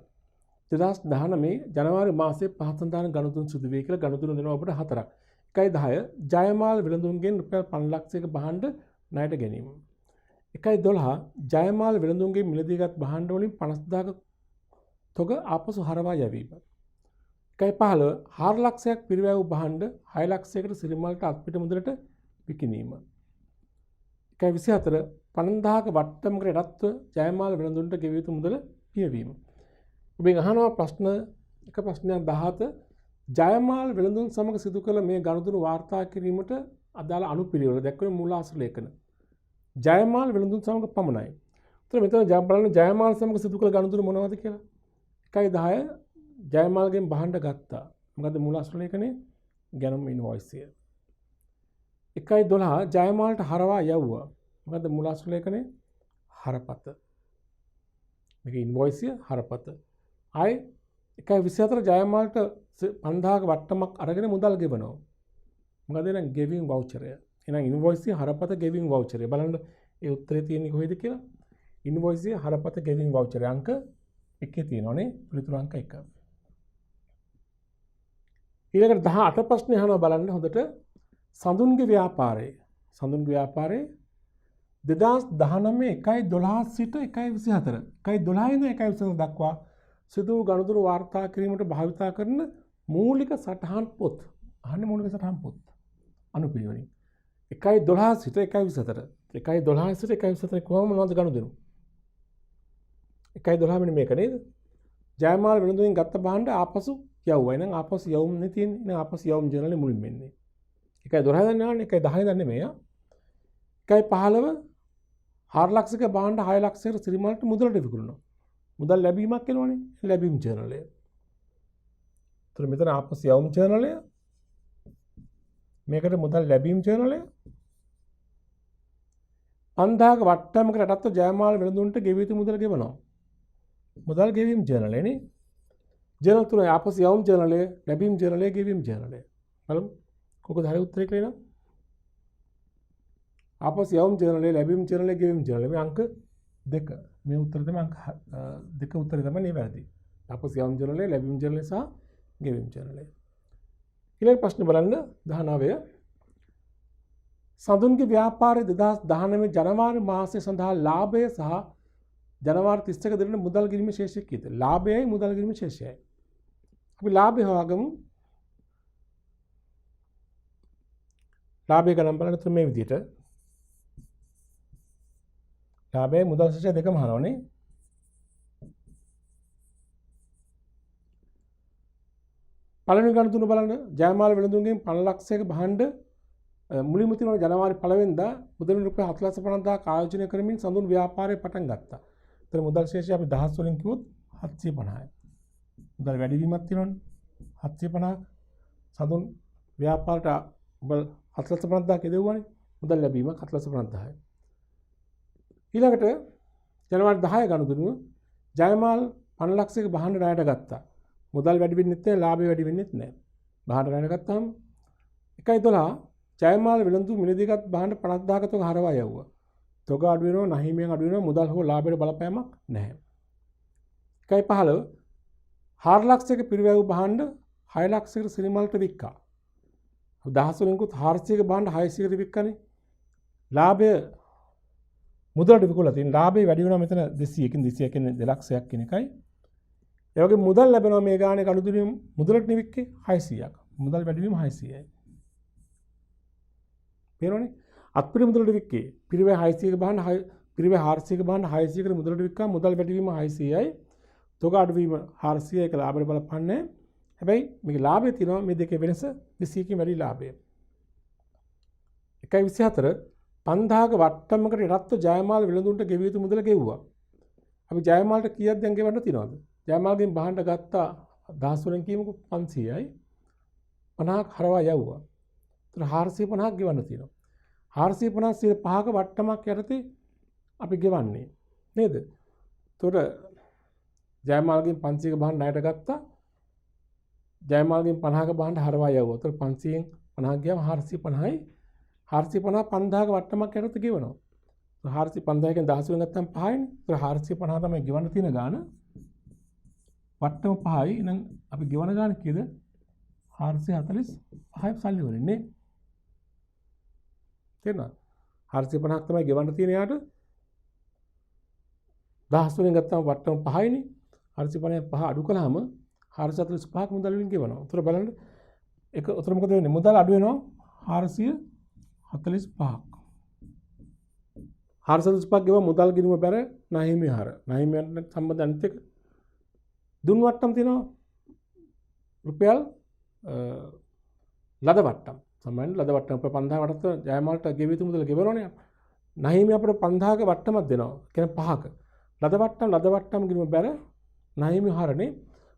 2019 ජනවාරි මාසයේ 5 වෙනිදා ගනුදෙනු සිදු වේ කියලා ගනුදෙනු දෙනවා අපට 4ක්. 1.10 ජයමාල් වෙළඳුන්ගෙන් රුපියල් 5 ලක්ෂයක භාණ්ඩ ණයට ගැනීම. 1.12 ජයමාල් වෙළඳුන්ගේ මිලදීගත් භාණ්ඩ වලින් 50000ක තොග ආපසු හරවා යැවීම. 1.15 4 ලක්ෂයක් පිරිවැය වූ භාණ්ඩ 6 ලක්ෂයකට සිරිමල්ට අත්පිට මුදලට විකිණීම. 1.24 5000ක වට්ටමකට යටත්ව ජයමාල් වෙළඳුන්ට ගෙවිය යුතු මුදල පියවීම. ඔබෙන් අහනවා ප්‍රශ්න එක ප්‍රශ්නයක් 17 ජයමාල් වෙළඳුන් සමග සිදු කළ මේ ගනුදෙනු වාර්තා කිරීමට අදාළ අනුපිළිවෙල දැක්වෙන මූලාශ්‍ර ලේඛන. ජයමාල් වෙළඳුන් සමග පමණයි. ඒතර මෙතන බලන්න ජයමාල් සමග සිදු කළ ගනුදෙනු මොනවද කියලා. 1.10 ජයමාල්ගෙන් භාණ්ඩ ගත්තා. මොකද මූලාශ්‍ර ලේඛනයේ ගැනුම් ඉන්වොයිස් එක. 1.12 ජයමාල්ට හරවා යවුවා. මොකද මූලාශ්‍ර ලේඛනයේ හරපත. මේක ඉන්වොයිස් එක හරපත. ආයි 1.24 ජයමාල්ට 5000ක වට්ටමක් අරගෙන මුදල් ගෙවනවා. මොකද එහෙනම් ගෙවින් වවුචර් එක. එහෙනම් ඉන්වොයිස් එක හරපත ගෙවින් වවුචර් එක. බලන්න ඒ උත්තරේ තියෙන්නේ කොහෙද කියලා. ඉන්වොයිස් එක හරපත ගෙවින් වවුචර් අංක 1 තියෙනවානේ. පිළිතුරු අංක 1. ඊළඟට 18 ප්‍රශ්නේ අහනවා බලන්න හොඳට. සඳුන්ගේ ව්‍යාපාරයේ 2019 1.12 සිට 1.24 1.12 ඉඳන් 1.24 දක්වා සිදු වූ ගනුදෙනු වාර්තා කිරීමට භාවිතා කරන මූලික සටහන් පොත්. අහන්නේ මූලික සටහන් පොත්. අනුපිළිවෙලින් 1.12 සිට 1.24 1.12 සිට 1.24 කොහොම මොනවද ගනුදෙනු? 1.12 මෙන්න මේක නේද? ජයමාල් වෙළඳුමින් ගත්ත භාණ්ඩ ආපසු යවුවා. එහෙනම් ආපසු යවුම් නේ තියෙන්නේ. එහෙනම් ආපසු යවුම් ජර්නලේ මුලින් මෙන්නේ. 1.12 දන්නානේ 1.10 දන්නේ මෙයා. 1.15 4 ලක්ෂයක භාණ්ඩ 6 ලක්ෂයකට සිරිමල්ට මුදලට විකුණනවා. මුදල් ලැබීමක් වෙනවනේ. ලැබීම් ජර්නලය. ඒතර මෙතන ආපසු යවුම් ජර්නලය. මේකට මුදල් ලැබීම් ජර්නලය. 5000ක වට්ටමකට යටත්ව ජයමාල් වෙළඳුන්ට ගෙවිය යුතු මුදල ගෙවනවා. මුදල් ගෙවීම් ජර්නලය නේ. ජර්නල් තුනයි ආපසු යවුම් ජර්නලය, ලැබීම් ජර්නලය, ගෙවීම් ජර්නලය. බලමු. කොකද හරි උත්තරේ කියලා නේද? ආපසු යවුම් ජර්නලය, ලැබීම් ජර්නලය, ගෙවීම් ජර්නලය. මේ අංක 2. මේ උත්තර තමයි අංක 2 උත්තරේ තමයි මේ වැරදි. ආපසු යවුම් ජර්නලය, ලැබීම් ජර්නලය සහ ගෙවීම් ජර්නලය. ඊළඟ ප්‍රශ්නේ බලන්න 19. සඳුන්ගේ ව්‍යාපාරයේ 2019 ජනවාරි මාසය සඳහා ලාභය සහ ජනවාරි 31 දිනන මුදල් ගිණීමේ ශේෂය කීයද? ලාභයයි මුදල් ගිණීමේ ශේෂයයි. අපි ලාභය හොයාගමු. ලාභය ගණන් බලන්න තුන මේ විදිහට. ලාභයයි මුදල් ශේෂය දෙකම හරවන්නේ. පළවෙනි ගණතුන බලන්න ජයමාල් වෙළඳුන්ගෙන් 50 ලක්ෂයක භාණ්ඩ මුලින්ම තියෙන ජනවාරි 1 වෙනිදා මුදල් රුපියල් 4,50,000ක් ආයෝජනය කරමින් සඳුන් ව්‍යාපාරය පටන් ගත්තා. ඒතර මුදල් ශේෂය අපි දහස් වලින් කිව්වොත් 750යි. මුදල් වැඩිවීමක් තියෙනවනේ 750. සඳුන් ව්‍යාපාරයට ඔබ 4,50,000ක් යදෙව්වනේ. මුදල් ලැබීමක් 4,50,000යි. ඊළඟට ජනවාරි 10 ගනුදෙනුව ජයමාල් 50 ලක්ෂයක භාණ්ඩ ණයට ගත්තා. මුදල් වැඩි වෙන්නෙත් නැහැ, ලාභය වැඩි වෙන්නෙත් නැහැ. භාණ්ඩ ණයට ගත්තාම 1.12 ජයමාල් වෙළඳු මිලදීගත් භාණ්ඩ 50000ක තොග හරවා යවුවා. තොග අඩු වෙනවා, නැහිමියෙන් අඩු වෙනවා, මුදල් හෝ ලාභයට බලපෑමක් නැහැ. 1.15 4 ලක්ෂයක පිරිවැය වූ භාණ්ඩ 6 ලක්ෂයකට සිරිමල්ට වික්කා. දහස් වලින්කුත් 400ක භාණ්ඩ 600කට වික්කනේ. ලාභය මුදලට විකුණලා තියෙන ලාභය වැඩි වෙනවා මෙතන 200කින් 200කින් 2 ලක්ෂයක් කියන එකයි. ඒ වගේ මුදල් ලැබෙනවා මේ ගානේ ගනුදෙනුවෙන් මුදලට නෙවික්කේ 600ක්. මුදල් වැඩි වීම 600යි. පේනවනේ? අත්පිට මුදලට වික්කේ පිරිවැය 600ක භාණ්ඩ පිරිවැය 400ක භාණ්ඩ 600කට මුදලට වික්කා මුදල් වැඩි වීම 600යි. තොග අඩු වීම 400යි කියලා ලාභයට බලපන්නේ. හැබැයි මේකේ ලාභය තියෙනවා මේ දෙකේ වෙනස 200කින් වැඩි ලාභය. 1.24 5000ක වට්ටමකට යටත්ව ජයමාල් වෙළඳුන්ට ගෙවිය යුතු මුදල ගෙව්වා. අපි ජයමාල්ට කීයක් දැන් ගෙවන්න තියනවද? ජයමාල්ගෙන් භාණ්ඩ ගත්තා දහස් වලින් කියමුකෝ 500යි. 50ක් හරවා යවුවා. ඒතර 450ක් ගෙවන්න තියෙනවා. 450 5ක වට්ටමක් යටතේ අපි ගෙවන්නේ නේද? ඒතර ජයමාල්ගෙන් 500ක භාණ්ඩ ණයට ගත්තා. ජයමාල්ගෙන් 50ක භාණ්ඩ හරවා යවුවා. ඒතර 500න් 50ක් ගියාම 450යි. 450 5000ක වට්ටමක් යටතේ ගෙවනවා. 450 10 වෙන ගත්තම 5යිනේ. ඒතර 450 තමයි ගෙවන්න තියෙන ගාන. වට්ටම 5යි. එහෙනම් අපි ගෙවන ගාන කීයද? 445යි සල්ලි වලින් නේ. තේරුණාද? 450ක් තමයි ගෙවන්න තියෙන යාට. 10 වලින් ගත්තම වට්ටම 5යිනේ. 450 අඩු කළාම 445ක් මුදල් වලින් ගෙවනවා. උතර බලන්න ඒක උතර මොකද වෙන්නේ? මුදල් අඩු වෙනවා 445ක්. 445ක් ගෙව මුදල් ගිණුම බැර නහිමි හර. නහිමියන්ට සම්බන්ධ අනිත් එක දුන් වට්ටම් තියෙනවා. රුපියල් ලද වට්ටම්. සාමාන්‍යයෙන් ලද වට්ටම් 5000 වට්ටම ජයමාලට ගෙවිය යුතු මුදල ගෙවනවනේ. නහිමි අපිට 5000ක වට්ටමක් දෙනවා. කියන්නේ 5ක. ලද වට්ටම් ගිණුම බැර නහිමි හරනේ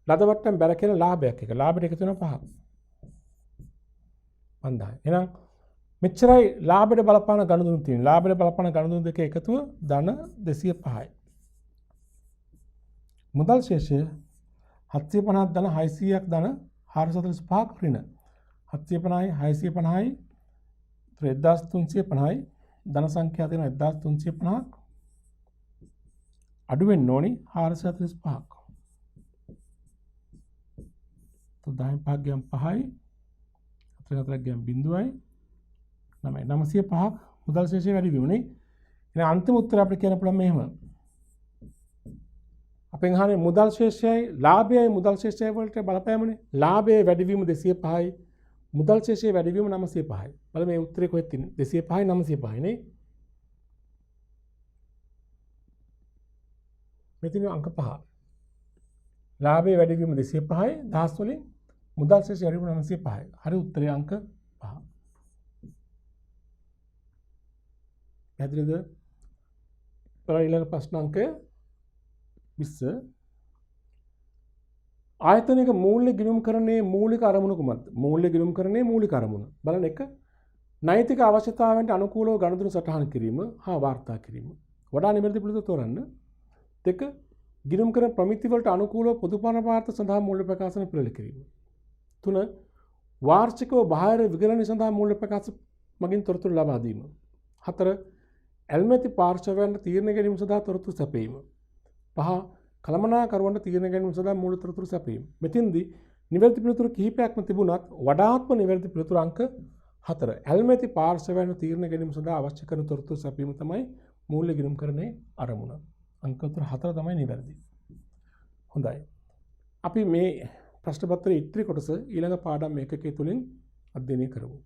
ලද වට්ටම් බැර කියන ලාභයක් එක. ලාභයට එකතු වෙනවා 5ක්. 5000. එහෙනම් මෙච්චරයි ලාභයට බලපාන ගණුදුණු තියෙන්නේ. ලාභයට බලපාන ගණුදුණු දෙක එකතුව ධන 205යි. මුදල් ශේෂය 750ක් ධන 600ක් ධන 445ක් ඍණ 750යි 650යි 1350යි ධන සංඛ්‍යා තියෙනවා 1350ක් අඩු වෙන්න ඕනි 445ක්. તો 10 භාග්‍යම් 5යි 4 ගියම් 0යි 905ක් මුදල් ශේෂය වැඩි වුණේ. එහෙනම් අන්තිම උත්තරය අපිට කියන්න පුළුවන් මෙහෙම. අපෙන් අහන්නේ මුදල් ශේෂයයි ලාභයයි මුදල් ශේෂයයි වලට බලපෑමනේ. ලාභයේ වැඩිවීම 205යි මුදල් ශේෂයේ වැඩිවීම 905යි. බලන්න මේ උත්තරේ කොහෙද තියෙන්නේ? 205යි 905යි නේ. මෙතන අංක 5. ලාභයේ වැඩිවීම 205යි 10 වලින් මුදල් ශේෂය වැඩිවීම 905යි. හරි උත්තරේ අංක 5. පැහැදිලිද? ඊළඟ ප්‍රශ්න අංක 20. ආයතනයක මූල්‍ය ගිණුම්කරණයේ මූලික අරමුණ කුමක්ද? මූල්‍ය ගිණුම්කරණයේ මූලික අරමුණ. බලන්න එක නෛතික අවශ්‍යතාවයන්ට අනුකූලව ගණුදුණු සටහන් කිරීම හා වාර්තා කිරීම. වඩා නිවැරදි පිළිතුර තෝරන්න. දෙක ගිණුම්කරණ ප්‍රමිති වලට අනුකූලව පොදු පරමාර්ථ සඳහා මූල්‍ය ප්‍රකාශන පිළිල කිරීම. 3 වාර්ෂිකව බාහිර විගණන සඳහා මූල්‍ය ප්‍රකාශ මගින් තොරතුරු ලබා දීම. 4 ඇල්මැති පාර්ශවයන්ට තීරණ ගැනීම සඳහා තොරතුරු සැපයීම. 5 කළමනාකරුවන්ට තීරණ ගැනීම සඳහා මූල තොරතුරු සැපයීම. මෙතෙන්දී නිවැරදි පිළිතුරු කිහිපයක්ම තිබුණත් වඩාත්ම නිවැරදි පිළිතුරු අංක 4. ඇල්මැති පාර්ශවයන්ට තීරණ ගැනීම සඳහා අවශ්‍ය කරන තොරතුරු සැපයීම තමයි මූල්‍ය ගිණුම්කරණයේ අරමුණ. අංක 4 තමයි නිවැරදි. හොඳයි. අපි මේ ප්‍රශ්න පත්‍රයේ ඉතිරි කොටස ඊළඟ පාඩම් ඒකකයේ තුලින් අධ්‍යයනය කරමු.